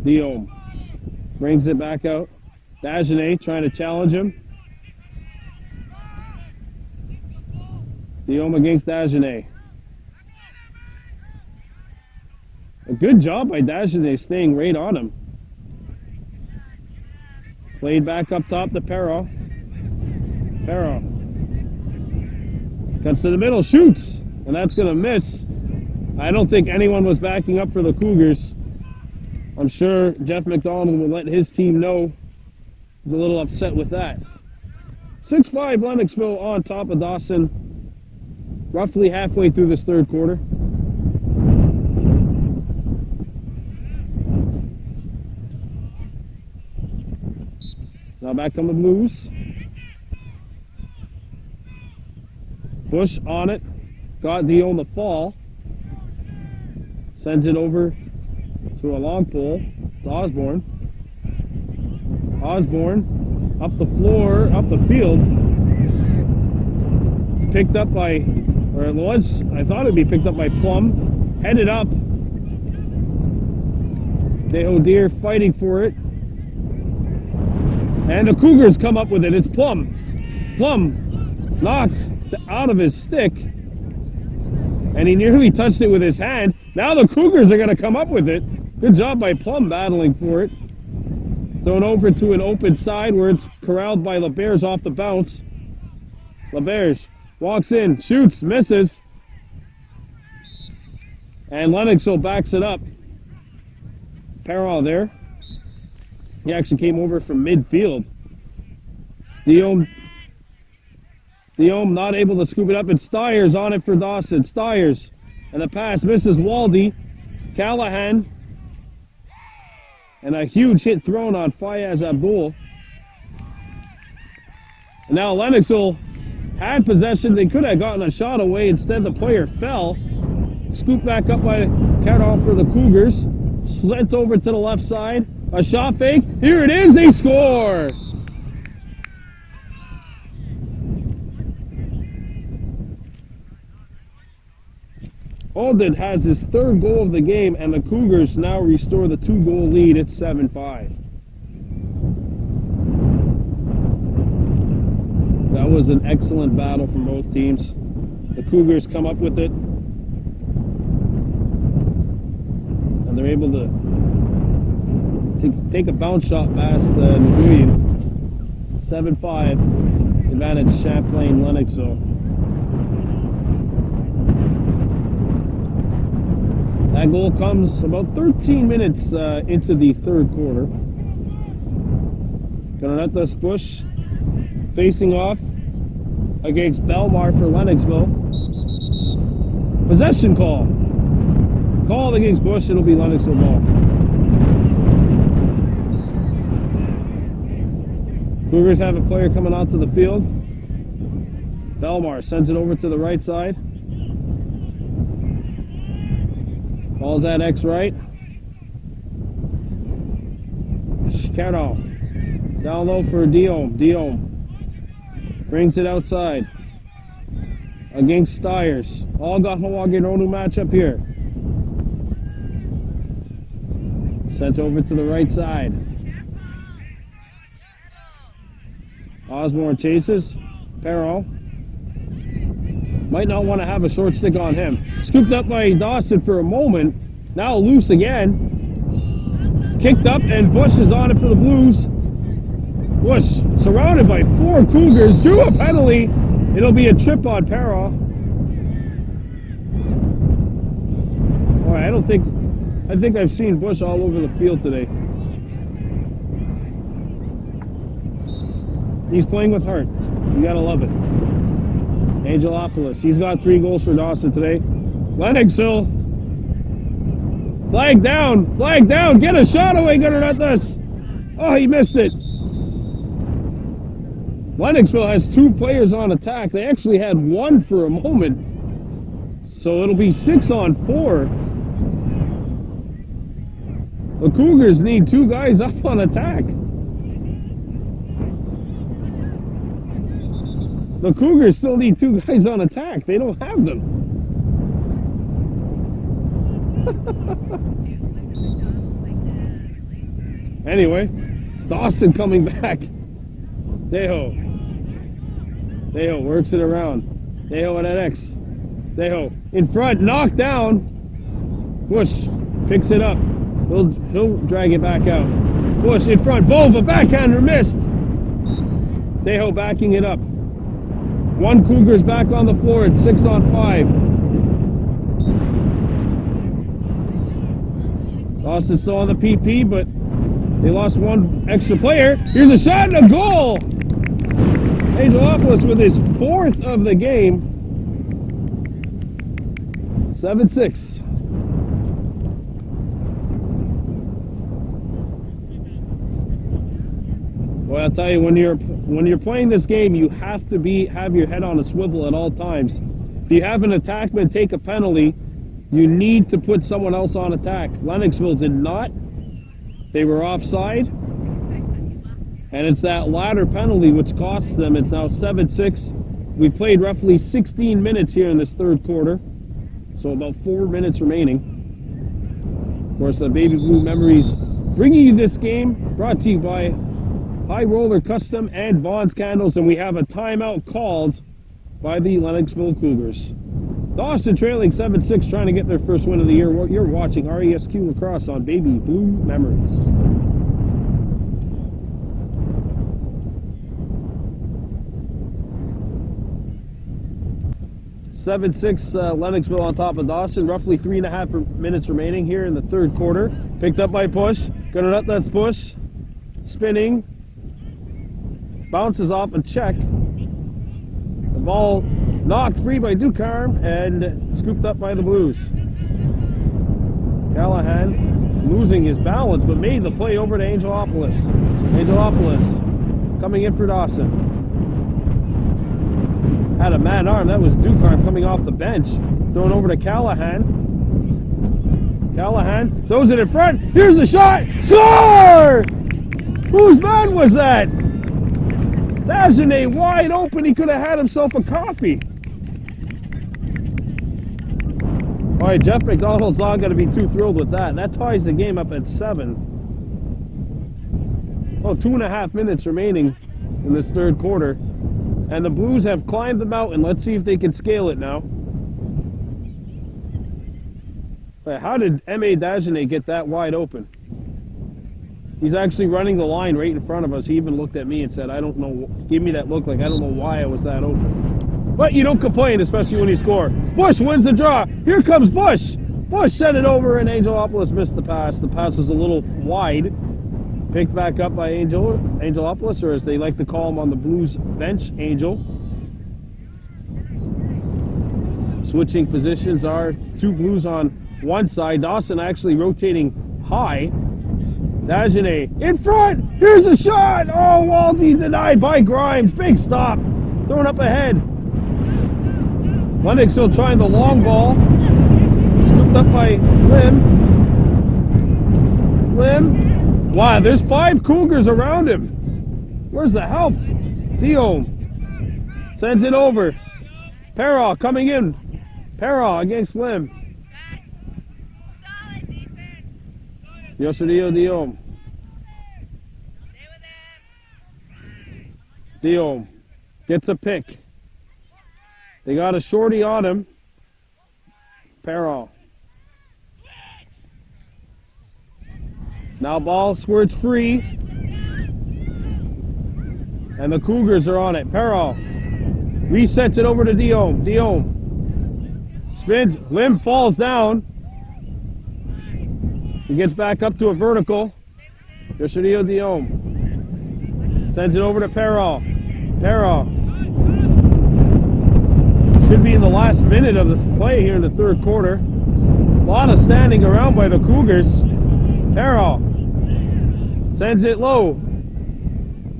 Diome brings it back out. Dagenet trying to challenge him. Diome against Dagenet. A good job by Dagenet staying right on him. Played back up top to Perro. Perro cuts to the middle, shoots, and that's going to miss. I don't think anyone was backing up for the Cougars. I'm sure Jeff McDonald will let his team know. He's a little upset with that. 6-5 Lennoxville on top of Dawson. Roughly halfway through this third quarter. Now back on the Blues. Bush on it. Got Diome the fall. Sends it over to a long pole to Osborne. Osborne up the floor, up the field. Picked up by, or it was, I thought it'd be picked up by Plum. Headed up. Dehodir fighting for it. And the Cougars come up with it. It's Plum. Plum knocked out of his stick. And he nearly touched it with his hand. Now the Cougars are going to come up with it. Good job by Plum battling for it. Thrown over to an open side where it's corralled by LeBears off the bounce. LeBears walks in, shoots, misses. And Lennoxville backs it up. Perrault there. He actually came over from midfield. Diome not able to scoop it up. And Stiers on it for Dawson. Stiers. And the pass misses Waldy. Callahan. And a huge hit thrown on Fayaz Abdul. And now Lennoxville had possession. They could have gotten a shot away. Instead, the player fell. Scooped back up by Carroll for the Cougars. Sent over to the left side. A shot fake. Here it is. They score. Alden has his third goal of the game, and the Cougars now restore the 2-goal lead. It's 7-5. That was an excellent battle from both teams. The Cougars come up with it, and they're able to take a bounce shot past Nguyen. 7-5, advantage Champlain Lennoxville. That goal comes about 13 minutes into the third quarter. Donatas Bush facing off against Belmar for Lennoxville. Possession call. Called against Bush, it'll be Lennoxville ball. Cougars have a player coming onto the field. Belmar sends it over to the right side. Ball's at X right. Carroll. Down low for Diome. Diome brings it outside. Against Stiers. All got Hawaii-Ronu matchup here. Sent over to the right side. Osborne chases. Perron. Might not want to have a short stick on him. Scooped up by Dawson for a moment. Now loose again. Kicked up and Bush is on it for the Blues. Bush surrounded by 4 Cougars. Drew a penalty. It'll be a trip on Perron. Alright, I think I've seen Bush all over the field today. He's playing with heart. You gotta love it. Angelopoulos, he's got 3 goals for Dawson today. Lennoxville. Flag down, get a shot away, gonna nut this. Oh, he missed it. Lennoxville has 2 players on attack. They actually had 1 for a moment. So it'll be 6 on 4. The Cougars need 2 guys up on attack. The Cougars still need 2 guys on attack. They don't have them. Anyway, Dawson coming back. Deho works it around. Deho at X. Deho in front, knocked down. Bush picks it up. He'll drag it back out. Bush in front. Bova backhander missed. Deho backing it up. 1 Cougars back on the floor. It's 6 on 5. Dawson still on the PP, but they lost 1 extra player. Here's a shot and a goal. Angelopoulos with his 4th of the game. 7-6. Well, I'll tell you, when you're playing this game, you have to have your head on a swivel at all times. If you have an attackman take a penalty, you need to put someone else on attack. Lennoxville did not. They were offside. And it's that latter penalty which costs them. It's now 7-6. We played roughly 16 minutes here in this 3rd quarter. So about 4 minutes remaining. Of course, the Baby Blue Memories bringing you this game, brought to you by High Roller Custom and Vaughn's Candles, and we have a timeout called by the Lennoxville Cougars. Dawson trailing 7-6, trying to get their first win of the year. You're watching RESQ Lacrosse on Baby Blue Memories. Lennoxville on top of Dawson. Roughly 3.5 minutes remaining here in the 3rd quarter. Picked up by Push. Gonna nut, that's Push. Spinning. Bounces off a check. The ball knocked free by Ducarme and scooped up by the Blues. Callahan losing his balance, but made the play over to Angelopoulos. Angelopoulos coming in for Dawson. Had a man arm. That was Ducarme coming off the bench. Thrown over to Callahan. Callahan throws it in front. Here's the shot. Score! Whose man was that? Dagenet wide open. He could have had himself a coffee. All right, Jeff McDonald's not going to be too thrilled with that. That ties the game up at 7. Oh, 2.5 minutes remaining in this 3rd quarter. And the Blues have climbed the mountain. Let's see if they can scale it now. But how did M.A. Dagenet get that wide open? He's actually running the line right in front of us. He even looked at me and said, I don't know, gave me that look like I don't know why I was that open. But you don't complain, especially when you score. Bush wins the draw. Here comes Bush. Bush sent it over and Angelopoulos missed the pass. The pass was a little wide. Picked back up by Angelopoulos, or as they like to call him on the Blues bench, Angel. Switching positions are 2 Blues on one side. Dawson actually rotating high. Dagenet in front. Here's the shot. Oh, Waldy denied by Grimes. Big stop. Thrown up ahead. Lennoxville trying the long ball. Scooped up by Lim. Wow, there's 5 Cougars around him. Where's the help? Dio sends it over. Perron coming in. Perron against Lim. Yosudio Dio. Diome gets a pick. They got a shorty on him. Perron. Now ball squirts free. And the Cougars are on it. Perron resets it over to Diome. Diome spins. Lim falls down. He gets back up to a vertical. Yoshio Diome sends it over to Perron. Perron should be in the last minute of the play here in the third quarter. A lot of standing around by the Cougars. Perron sends it low.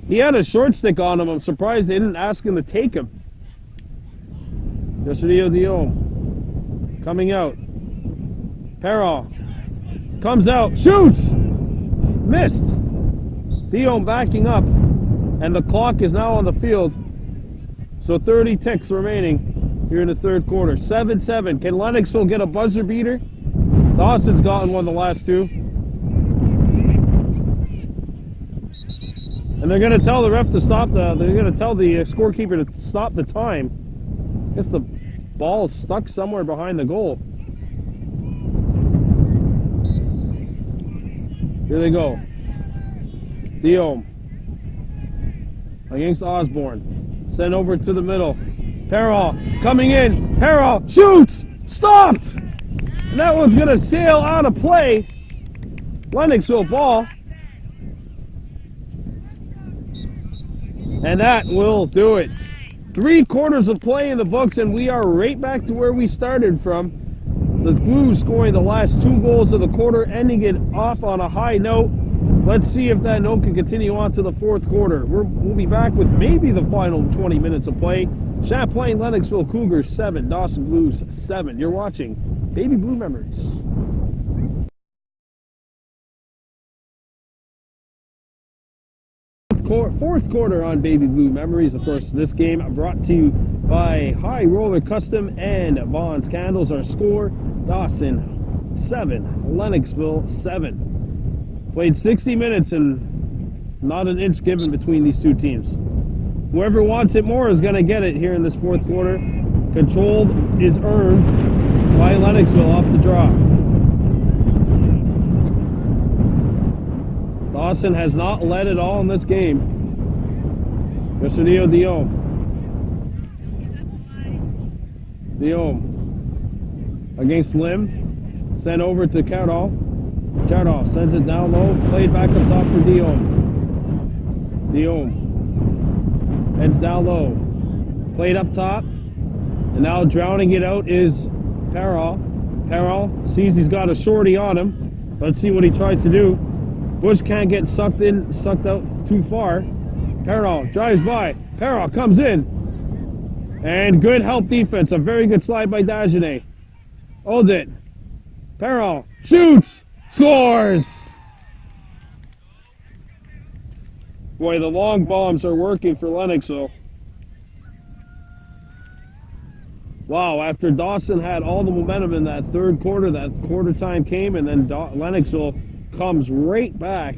He had a short stick on him. I'm surprised they didn't ask him to take him. Yoshio Diome coming out. Perron comes out, shoots! Missed. Diome backing up. And the clock is now on the field. So 30 ticks remaining here in the third quarter. 7-7. Can Lennoxville get a buzzer beater? Dawson's gotten one the last two. And they're going to tell the ref to stop they're going to tell the scorekeeper to stop the time. I guess the ball's stuck somewhere behind the goal. Here they go. Diome against Osborne. Sent over to the middle. Perron coming in. Perron shoots! Stopped! And that one's going to sail out of play. Lennoxville ball. And that will do it. 3 quarters of play in the books, and we are right back to where we started from. The Blues scoring the last 2 goals of the quarter, ending it off on a high note. Let's see if that note can continue on to the fourth quarter. We'll be back with maybe the final 20 minutes of play. Champlain, Lennoxville Cougars 7, Dawson Blues 7. You're watching Baby Blue Memories. Fourth quarter on Baby Blue Memories. Of course, this game brought to you by High Roller Custom and Vaughn's Candles. Our score, Dawson 7, Lennoxville 7. Played 60 minutes and not an inch given between these two teams. Whoever wants it more is going to get it here in this fourth quarter. Controlled is earned by Lennoxville off the draw. Dawson has not led at all in this game. Yoshio Diome. Diome against Lim. Sent over to Cardall. Cardall sends it down low. Played back up top for Diome. Diome heads down low. Played up top. And now drowning it out is Perron. Perron sees he's got a shorty on him. Let's see what he tries to do. Bush can't get sucked out too far. Perron drives by. Perron comes in. And good help defense. A very good slide by Dagenet. Hold it. Perron shoots. Scores! Boy, the long bombs are working for Lennoxville. Wow, after Dawson had all the momentum in that third quarter, that quarter time came, and then Lennoxville comes right back.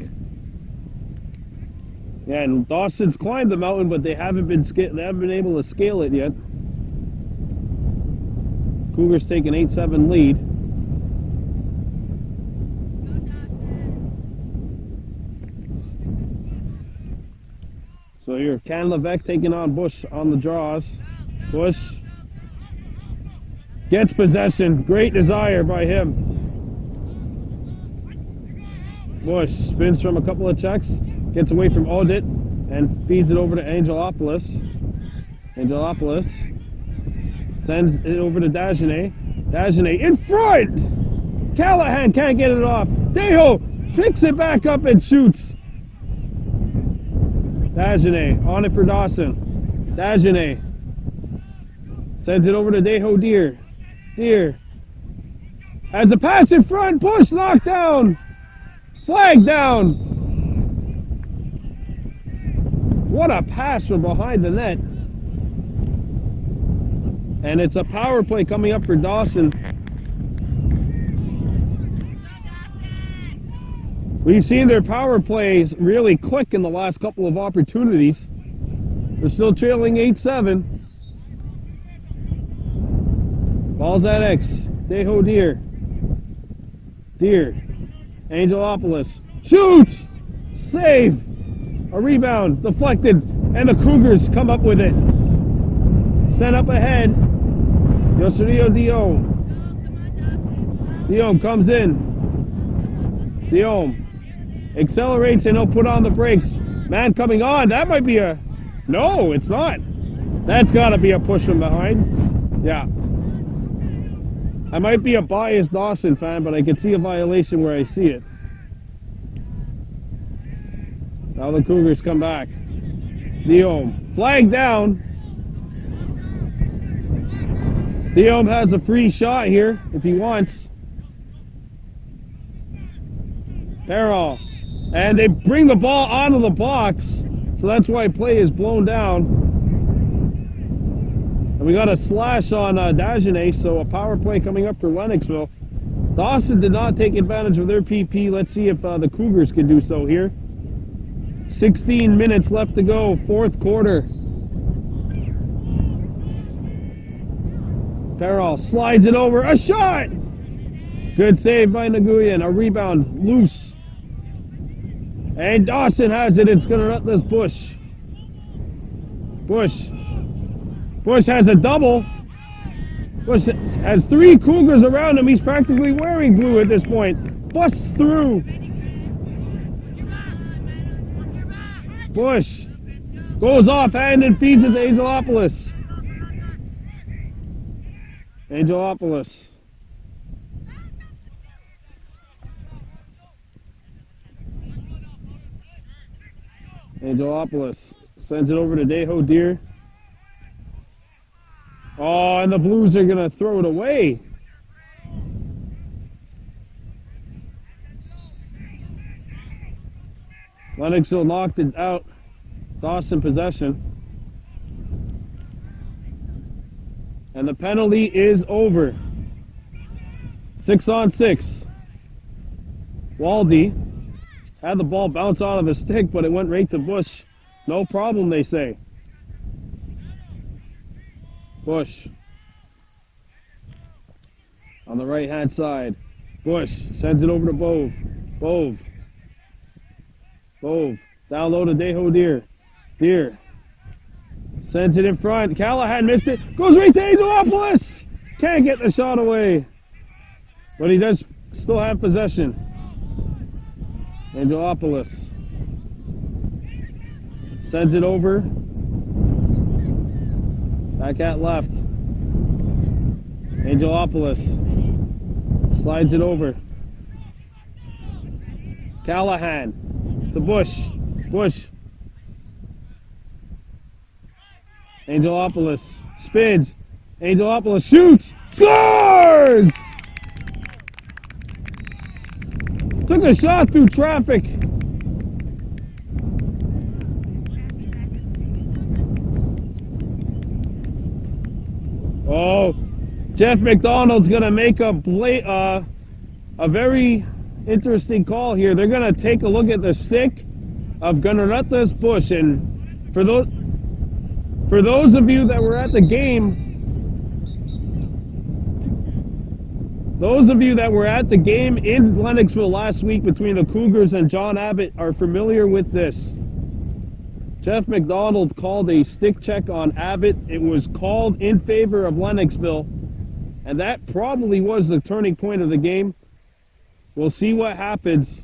And Dawson's climbed the mountain, but they haven't been able to scale it yet. Cougars take an 8-7 lead. So here, Can Levesque taking on Bush on the draws. Bush gets possession. Great desire by him. Bush spins from a couple of checks. Gets away from Odit and feeds it over to Angelopoulos. Angelopoulos sends it over to Dagenet. Dagenet in front! Callahan can't get it off. Deho picks it back up and shoots. Dagenet on it for Dawson. Dagenet sends it over to Deho Deer. Deer has a pass in front. Bush knocked down. Flag down. What a pass from behind the net. And it's a power play coming up for Dawson. We've seen their power plays really click in the last couple of opportunities. They're still trailing 8-7. Ball's at X. Deho Deer. Deer. Angelopolis. Shoots! Save! A rebound. Deflected. And the Cougars come up with it. Sent up ahead. Yosurio Diome. Diome comes in. Diome accelerates and he'll put on the brakes. Man coming on. That might be a... No, it's not. That's got to be a push from behind. Yeah. I might be a biased Dawson fan, but I can see a violation where I see it. Now the Cougars come back. Diome. Flag down. Diome has a free shot here if he wants. Perral. And they bring the ball onto the box. So that's why play is blown down. And we got a slash on Dagenet, so a power play coming up for Lennoxville. Dawson did not take advantage of their PP. Let's see if the Cougars can do so here. 16 minutes left to go, fourth quarter. Perral slides it over, a shot! Good save by Nguyen, a rebound, loose. And Dawson has it, it's gonna nut this Bush. Bush has a double. Bush has three Cougars around him, he's practically wearing blue at this point. Busts through. Bush goes off hand and feeds it to Angelopolis. Angelopolis. Angelopolis sends it over to Deho Deer. Oh, and the Blues are going to throw it away. Lennoxville knocked it out. Dawson possession. And the penalty is over. 6-on-6. Waldy had the ball bounce out of his stick, but it went right to Bush. No problem, they say. Bush. On the right-hand side. Bush sends it over to Bove. Bove. Down low to Deho Deer. Deer. Sends it in front. Callahan missed it. Goes right to Angelopolis. Can't get the shot away. But he does still have possession. Angelopolis. Sends it over. Back at left. Angelopolis. Slides it over. Callahan. To Bush. Angelopolis spins. Angelopolis shoots. Scores! Took a shot through traffic. Oh, Jeff McDonald's going to make a very interesting call here. They're going to take a look at the stick of Gunnar Bush, and for those of you that were at the game, in Lennoxville last week between the Cougars and John Abbott are familiar with this. Jeff McDonald called a stick check on Abbott. It was called in favor of Lennoxville, and that probably was the turning point of the game. We'll see what happens.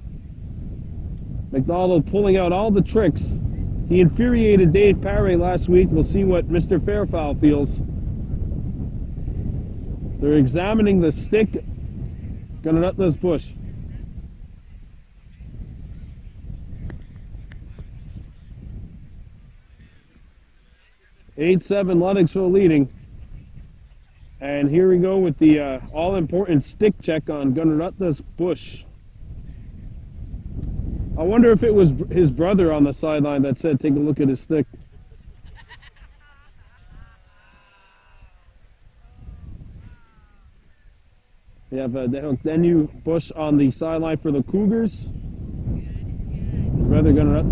McDonald pulling out all the tricks. He infuriated Dave Paré last week. We'll see what Mr. Fairfowl feels. They're examining the stick. Gonna nut this Bush. (8-7) Lennoxville leading. And here we go with the all-important stick check on Gunnar Bush. I wonder if it was his brother on the sideline that said, take a look at his stick. We have Denu Bush on the sideline for the Cougars. His brother Gunnar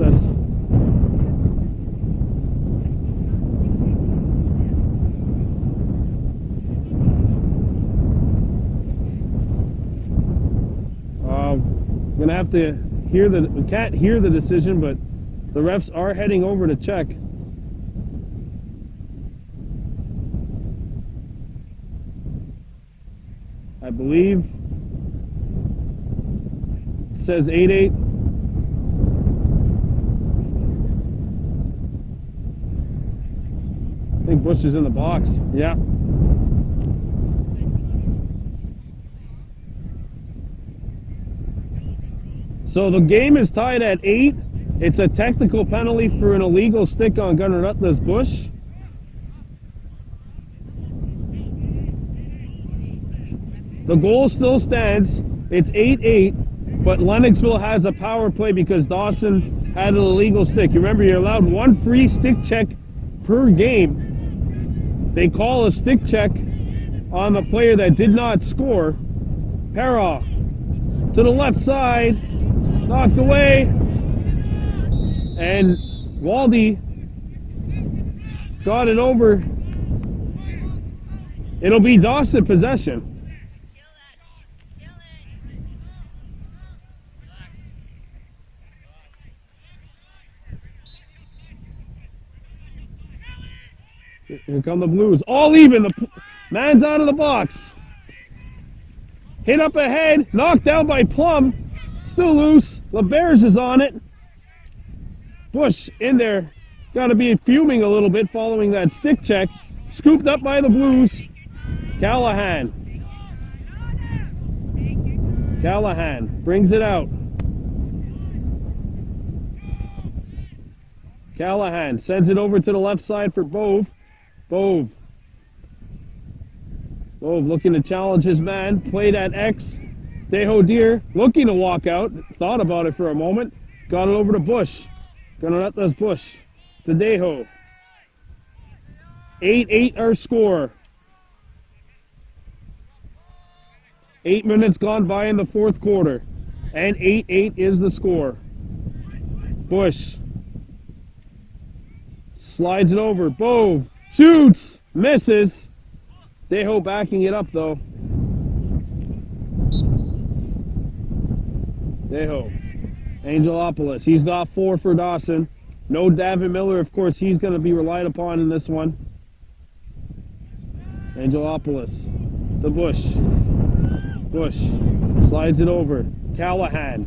Gonna have to hear we can't hear the decision, but the refs are heading over to check. I believe it says 8-8. I think Bush is in the box. Yeah. So the game is tied at 8. It's a technical penalty for an illegal stick on Gunnar Nutley's Bush. The goal still stands. It's 8-8, but Lennoxville has a power play because Dawson had an illegal stick. You remember, you're allowed 1 free stick check per game. They call a stick check on the player that did not score. Para to the left side, knocked away, and Waldy got it over. It'll be Dawson possession. Here come the Blues. All even. The man's out of the box. Hit up ahead. Knocked down by Plum. Still loose. LeBears is on it. Bush in there. Got to be fuming a little bit following that stick check. Scooped up by the Blues. Callahan. Callahan brings it out. Callahan sends it over to the left side for Bove. Bove looking to challenge his man. Played at X. Deho looking to walk out. Thought about it for a moment. Got it over to Bush. Gonna let this Bush to Deho. 8-8 our score. 8 minutes gone by in the fourth quarter. And 8-8 is the score. Bush slides it over. Bove shoots. Misses. Deho backing it up though. Deho. Angelopoulos. He's got 4 for Dawson. No Davin Miller, of course, he's going to be relied upon in this one. Angelopoulos. The Bush. Bush. Slides it over. Callahan.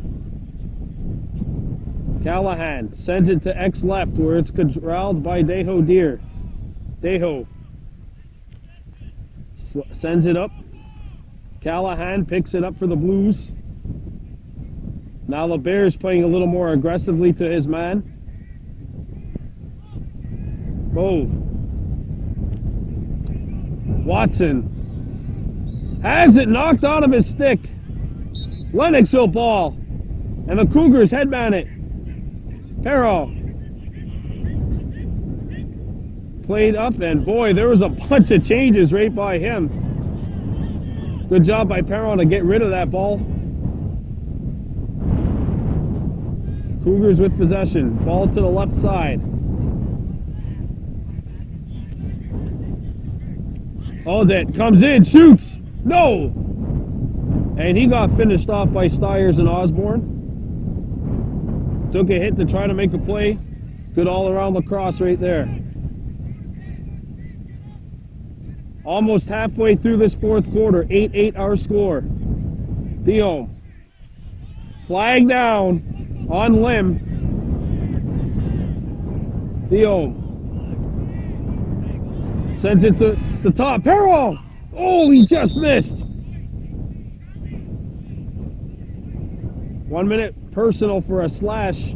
Callahan sends it to X left where it's corralled by Deho Deer. Deho sends it up. Callahan picks it up for the Blues. Now the Bears playing a little more aggressively to his man. Bove. Watson has it knocked out of his stick. Lennoxville ball. And the Cougars headman it. Perro. Played up, and boy, there was a bunch of changes right by him. Good job by Perron to get rid of that ball. Cougars with possession. Ball to the left side. Aldet comes in, shoots. No! And he got finished off by Stiers and Osborne. Took a hit to try to make a play. Good all around Lacrosse right there. Almost halfway through this fourth quarter. 8-8 our score. Diome. Flag down on Lim. Diome. Sends it to the top. Perron! Oh, he just missed. 1 minute personal for a slash.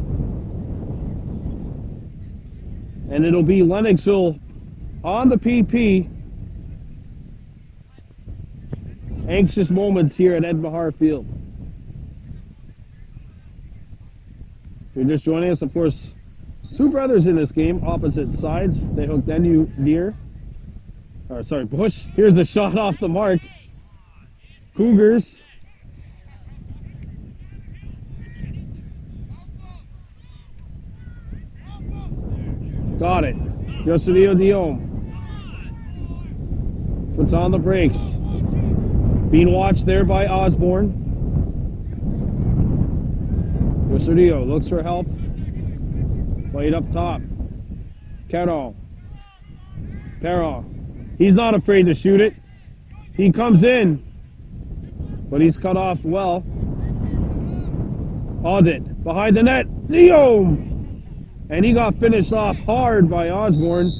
And it'll be Lennoxville on the PP. Anxious moments here at Ed Mahar Field. If you're just joining us, of course, 2 brothers in this game, opposite sides. They hooked Deer. Or sorry, Bush. Here's a shot off the mark. Cougars. Got it. Goes to Leo Diome. Puts on the brakes. Being watched there by Osborne. Yosurio looks for help. Played up top. Carol. He's not afraid to shoot it. He comes in, but he's cut off well. Audit behind the net. Dio! And he got finished off hard by Osborne.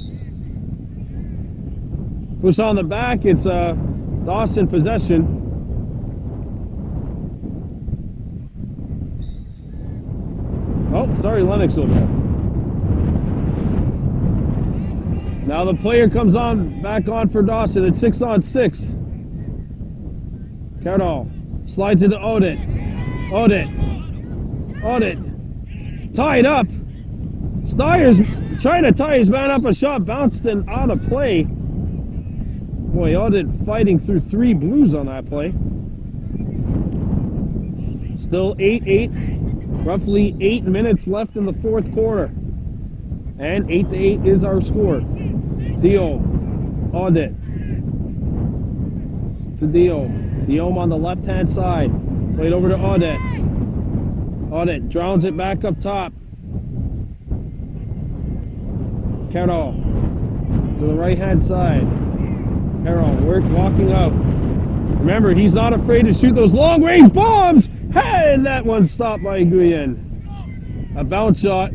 Push on the back. It's Dawson possession. Oh, sorry, Lennoxville there. Now the player comes back on for Dawson at 6-on-6. Cardall slides into Audit. Tied up. Steyer's trying to tie his man up. A shot bounced and out of play. Boy, Audit fighting through 3 Blues on that play. Still 8-8. Roughly 8 minutes left in the fourth quarter. And 8-8 is our score. Dio. Audit. To Dio. Dio on the left-hand side. Played over to Audit. Audit drowns it back up top. Carol. To the right-hand side. Carol walking out. Remember, he's not afraid to shoot those long-range bombs! Hey, and that one stopped by Guyen. A bounce shot.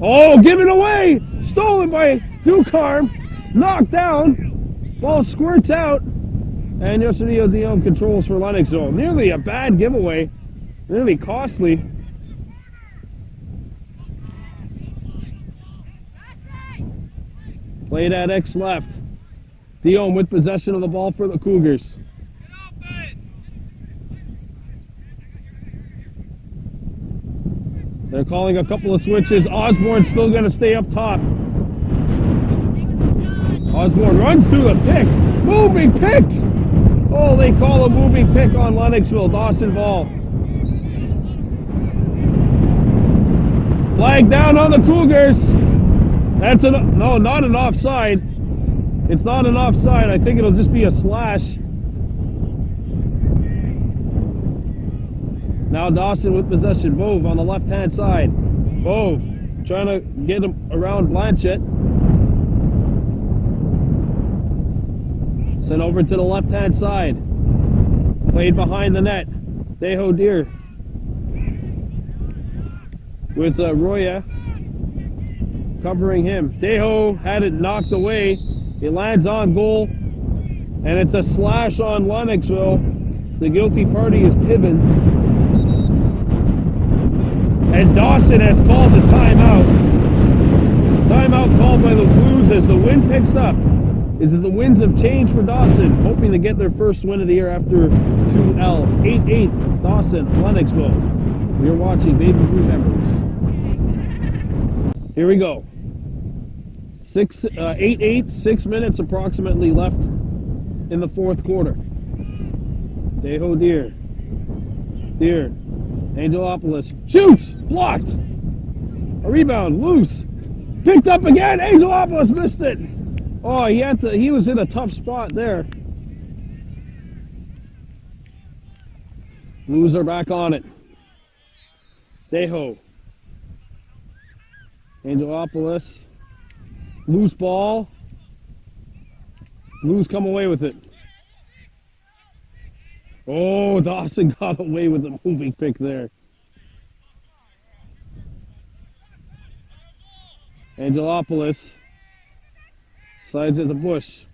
Oh, given away! Stolen by Ducarm. Knocked down. Ball squirts out. And Yosurio Dion controls for Lennoxville. Nearly a bad giveaway. Nearly costly. Played at X left. Dion with possession of the ball for the Cougars. They're calling a couple of switches. Osborne's still going to stay up top. Osborne runs through the pick. Moving pick! Oh, they call a moving pick on Lennoxville. Dawson ball. Flag down on the Cougars. That's no, not an offside. It's not an offside. I think it'll just be a slash. Now Dawson with possession. Bove on the left-hand side. Bove trying to get him around Blanchett. Sent over to the left-hand side. Played behind the net. Deho Deer with Roya covering him. Deho had it knocked away. It lands on goal, and it's a slash on Lennoxville. The guilty party is Piven. And Dawson has called the timeout. Timeout called by the Blues as the wind picks up. Is that the winds have changed for Dawson, hoping to get their first win of the year after 2 L's. 8-8, Dawson, Lennoxville. You're watching Baby Blue Memories. Here we go. 8-8, 6 minutes approximately left in the fourth quarter. Deho Deer. Angelopoulos shoots! Blocked! A rebound, loose. Picked up again, Angelopoulos missed it! Oh, he was in a tough spot there. Blues are back on it. Deho. Angelopoulos. Loose ball. Blues come away with it. Oh, Dawson got away with the moving pick there. Angelopoulos slides at the Bush.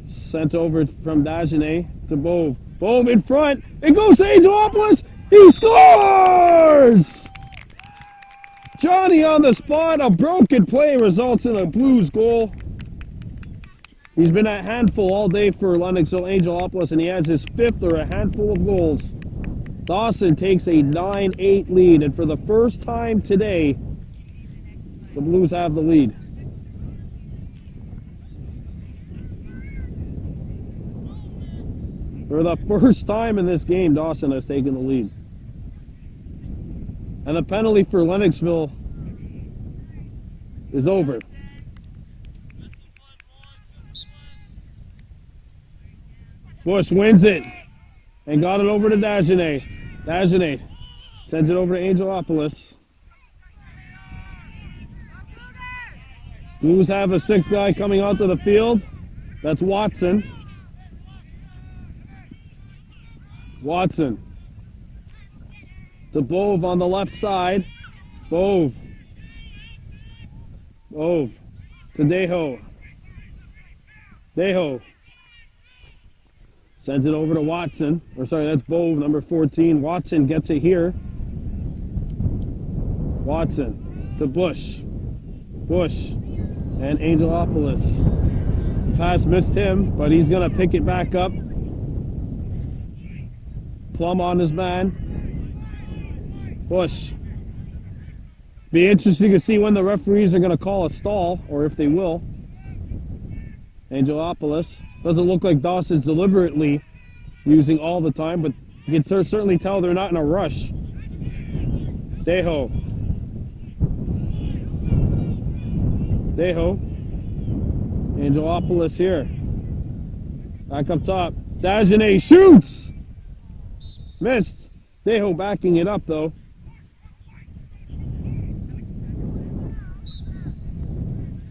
Sent over from Dagenet to Bove. Bove in front. It goes to Angelopoulos. He scores! Johnny on the spot. A broken play results in a Blues goal. He's been a handful all day for Lennoxville Angelopoulos, and he has his 5th or a handful of goals. Dawson takes a 9-8 lead, and for the first time today, the Blues have the lead. For the first time in this game, Dawson has taken the lead. And the penalty for Lennoxville is over. Bush wins it. And got it over to Dagenet. Dagenet sends it over to Angelopolis. Blues have a sixth guy coming onto the field. That's Watson. Watson. To Bove on the left side. Bove. Bove. To Deho. Deho. Sends it over to Watson. Or sorry, that's Bove, number 14. Watson gets it here. Watson. To Bush. Bush. And Angelopolis. Pass missed him, but he's going to pick it back up. Plum on his man. Bush. Be interesting to see when the referees are going to call a stall, or if they will. Angelopolis. Doesn't look like Dawson's deliberately using all the time, but you can certainly tell they're not in a rush. Deho. Deho. Angelopolis here. Back up top. Dagenet shoots! Missed. Deho backing it up though.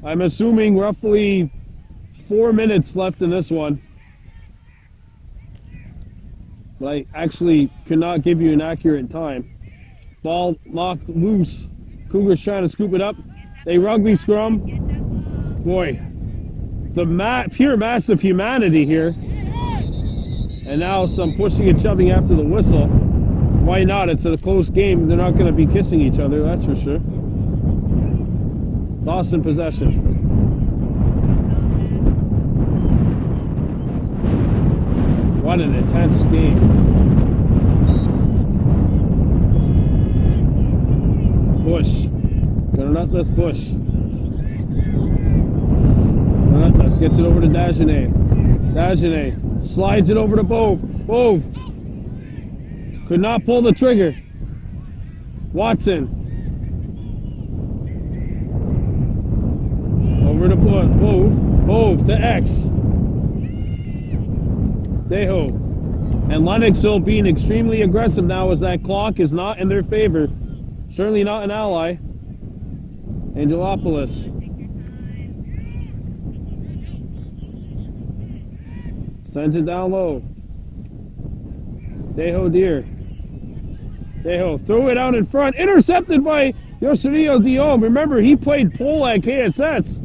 I'm assuming roughly 4 minutes left in this one. But I actually could not give you an accurate time. Ball knocked loose. Cougars trying to scoop it up. They rugby scrum. Boy, the pure massive humanity here. And now some pushing and shoving after the whistle. Why not? It's a close game. They're not going to be kissing each other, that's for sure. Dawson possession. What an intense game. Bush. Gonna nut this Bush. Nutless gets it over to Dagenet. Dagenet slides it over to Bove. Bove. Could not pull the trigger. Watson. Over to Bove. Bove to X. Deho. And Lennoxville being extremely aggressive now as that clock is not in their favor. Certainly not an ally. Angelopolis. Sends it down low. Deho Deer. Deho threw it out in front. Intercepted by Yoshirio Dion. Remember, he played pole at KSS.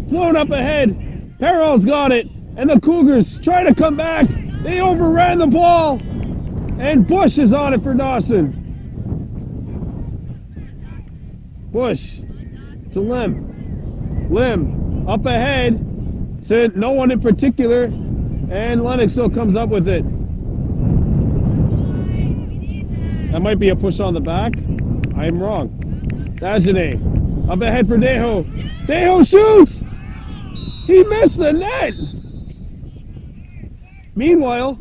Flown up ahead. Perrell's got it. And the Cougars try to come back. They overran the ball. And Bush is on it for Dawson. Bush to Lim. Lim up ahead to no one in particular. And Lennoxville comes up with it. That might be a push on the back. I'm wrong. Dagenet up ahead for Deho. Deho shoots! He missed the net! Meanwhile,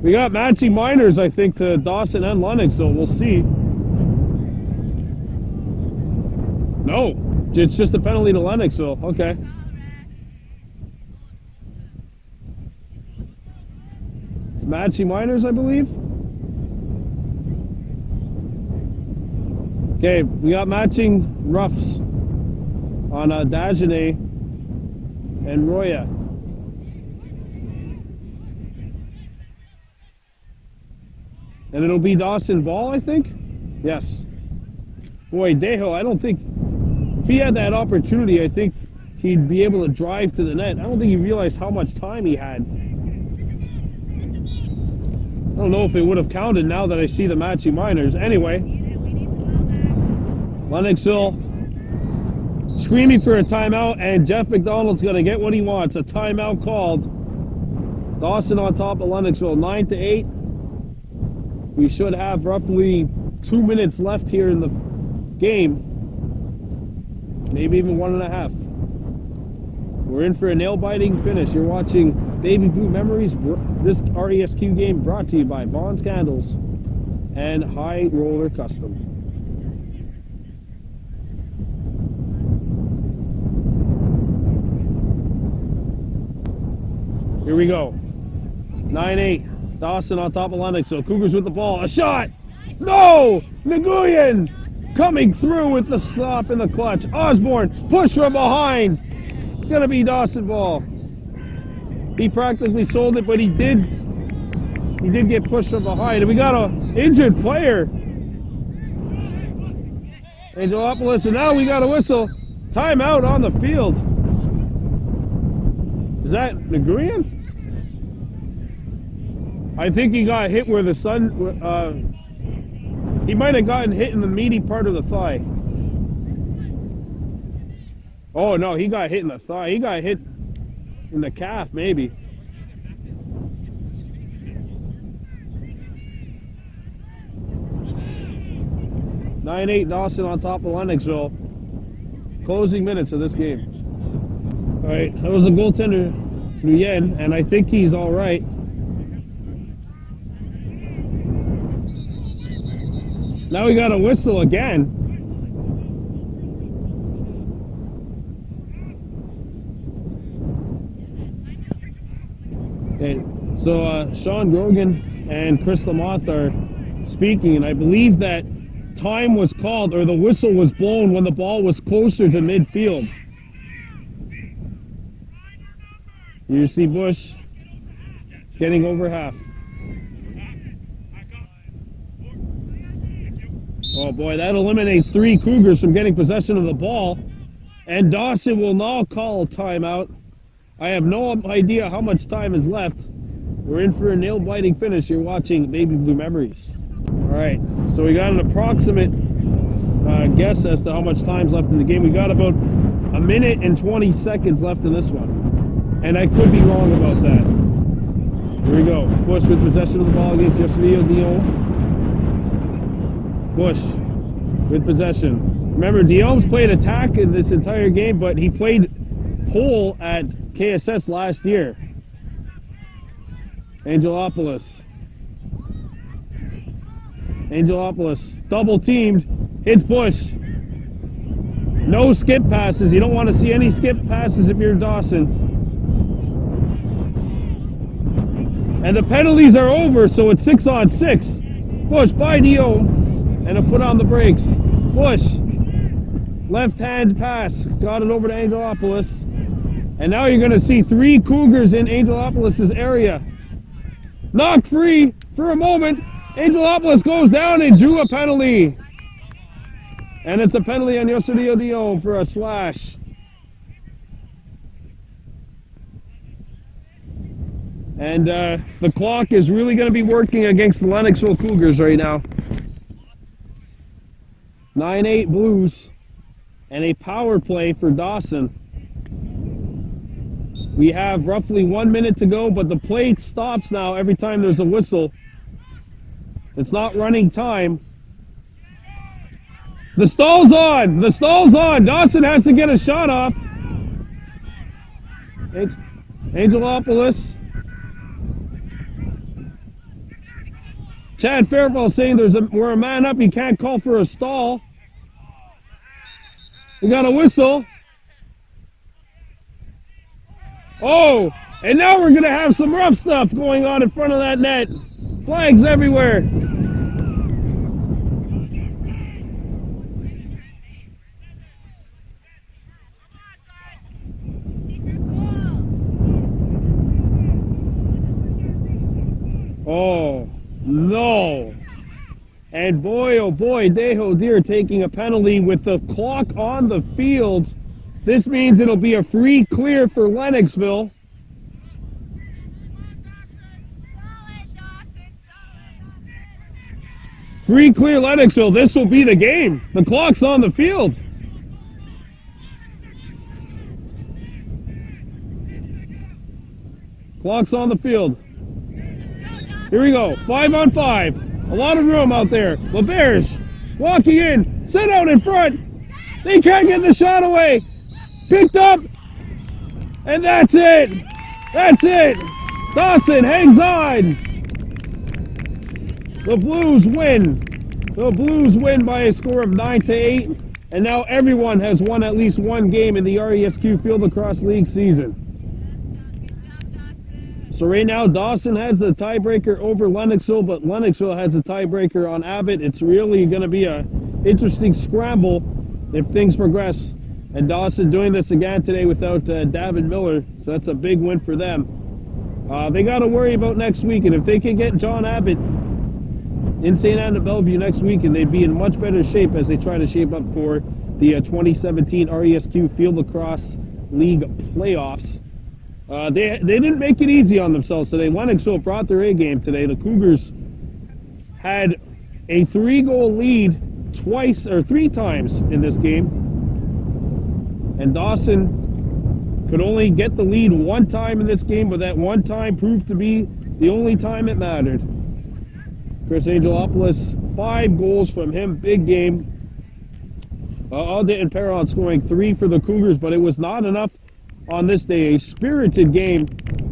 we got matching minors, I think, to Dawson and Lennoxville. We'll see. No, it's just a penalty to Lennoxville. Okay. It's matching minors, I believe. Okay, we got matching roughs on Dagenet and Roya. And it'll be Dawson ball, I think? Yes. Boy, Deho, I don't think, if he had that opportunity, I think he'd be able to drive to the net. I don't think he realized how much time he had. I don't know if it would have counted now that I see the matching minors. Anyway. Lennoxville screaming for a timeout, and Jeff McDonald's going to get what he wants. A timeout called. Dawson on top of Lennoxville, 9-8. We should have roughly 2 minutes left here in the game. Maybe even 1.5. We're in for a nail-biting finish. You're watching Baby Blue Memories. This RESQ game brought to you by Bond's Candles and High Roller Custom. Here we go. 9-8. Dawson on top of Lennoxville. Cougars with the ball. A shot! No! Nguyen coming through with the stop in the clutch. Osborne, push from behind. Gonna be Dawson ball. He practically sold it, but he did get pushed from behind. And we got an injured player. Angelopoulos, and now we got a whistle. Timeout on the field. Is that Nguyen? I think he got hit where the sun, he might have gotten hit in the meaty part of the thigh. Oh no, he got hit in the thigh. He got hit in the calf, maybe. Nine 8 Dawson on top of Lennoxville. Closing minutes of this game. All right, that was the goaltender, Nguyen, and I think he's all right. Now we got a whistle again. Okay, so Sean Grogan and Chris Lamont are speaking, and I believe that time was called, or the whistle was blown when the ball was closer to midfield. You see Bush getting over half. Oh boy, that eliminates 3 Cougars from getting possession of the ball. And Dawson will now call timeout. I have no idea how much time is left. We're in for a nail-biting finish. You're watching Baby Blue Memories. Alright, so we got an approximate guess as to how much time's left in the game. We got about 1 minute and 20 seconds left in this one. And I could be wrong about that. Here we go. Bush with possession of the ball against Yoshio Dion. Bush with possession. Remember, Dion's played attack in this entire game, but he played pole at KSS last year. Angelopoulos, double teamed, hits Bush. No skip passes. You don't want to see any skip passes if you're Dawson. And the penalties are over, so it's 6-on-6. Bush by Dion. And a put on the brakes. Bush. Left hand pass. Got it over to Angelopoulos. And now you're going to see 3 Cougars in Angelopoulos' area. Knocked free for a moment. Angelopoulos goes down and drew a penalty. And it's a penalty on Yoshio Dion for a slash. And the clock is really going to be working against the Lennoxville Cougars right now. 9-8 Blues, and a power play for Dawson. We have roughly 1 minute to go, but the play stops now every time there's a whistle. It's not running time. The stall's on! The stall's on! Dawson has to get a shot off. Angelopoulos. Chad Fairfall saying we're a man up, you can't call for a stall. We got a whistle. Oh, and now we're going to have some rough stuff going on in front of that net. Flags everywhere. Oh, no. And boy, oh boy, Deho Deer taking a penalty with the clock on the field. This means it'll be a free clear for Lennoxville. Free clear Lennoxville. This will be the game. The clock's on the field. Clock's on the field. Here we go. 5-on-5. A lot of room out there. LeBears walking in. Set out in front. They can't get the shot away. Picked up. And that's it. That's it. Dawson hangs on. The Blues win. The Blues win by a score of 9-8. And now everyone has won at least one game in the RESQ Field Lacrosse League season. So right now, Dawson has the tiebreaker over Lennoxville, but Lennoxville has the tiebreaker on Abbott. It's really going to be a interesting scramble if things progress. And Dawson doing this again today without David Miller, so that's a big win for them. They got to worry about next week, and if they can get John Abbott in St. Anne of Bellevue next week, and they'd be in much better shape as they try to shape up for the 2017 RESQ Field Lacrosse League playoffs. They didn't make it easy on themselves today. Lennoxville brought their A game today. The Cougars had a 3-goal lead three times in this game, and Dawson could only get the lead one time in this game, but that one time proved to be the only time it mattered. Chris Angelopoulos, 5 goals from him, big game. Alda and Perron scoring 3 for the Cougars, but it was not enough on this day. A spirited game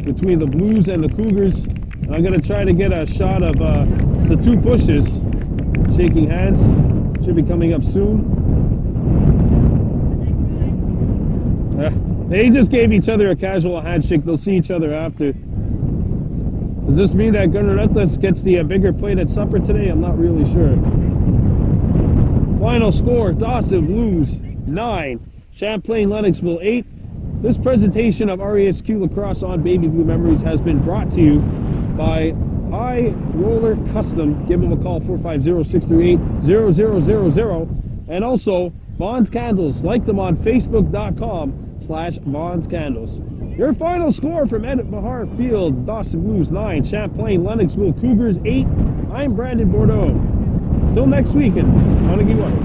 between the Blues and the Cougars. And I'm going to try to get a shot of the two pushes shaking hands. Should be coming up soon. They just gave each other a casual handshake. They'll see each other after. Does this mean that Gunnar Nutless gets the bigger plate at supper today? I'm not really sure. Final score, Dawson Blues 9, Champlain Lennoxville 8. This presentation of RESQ Lacrosse on Baby Blue Memories has been brought to you by High Roller Custom. Give them a call, 450-638-0000. And also, Vaughn's Candles. Like them on Facebook.com/Vaughn's Candles. Your final score from Mahar Field, Dawson Blues 9, Champlain Lennoxville Cougars 8. I'm Brandon Bordeaux. Till next week, and Honegi Water.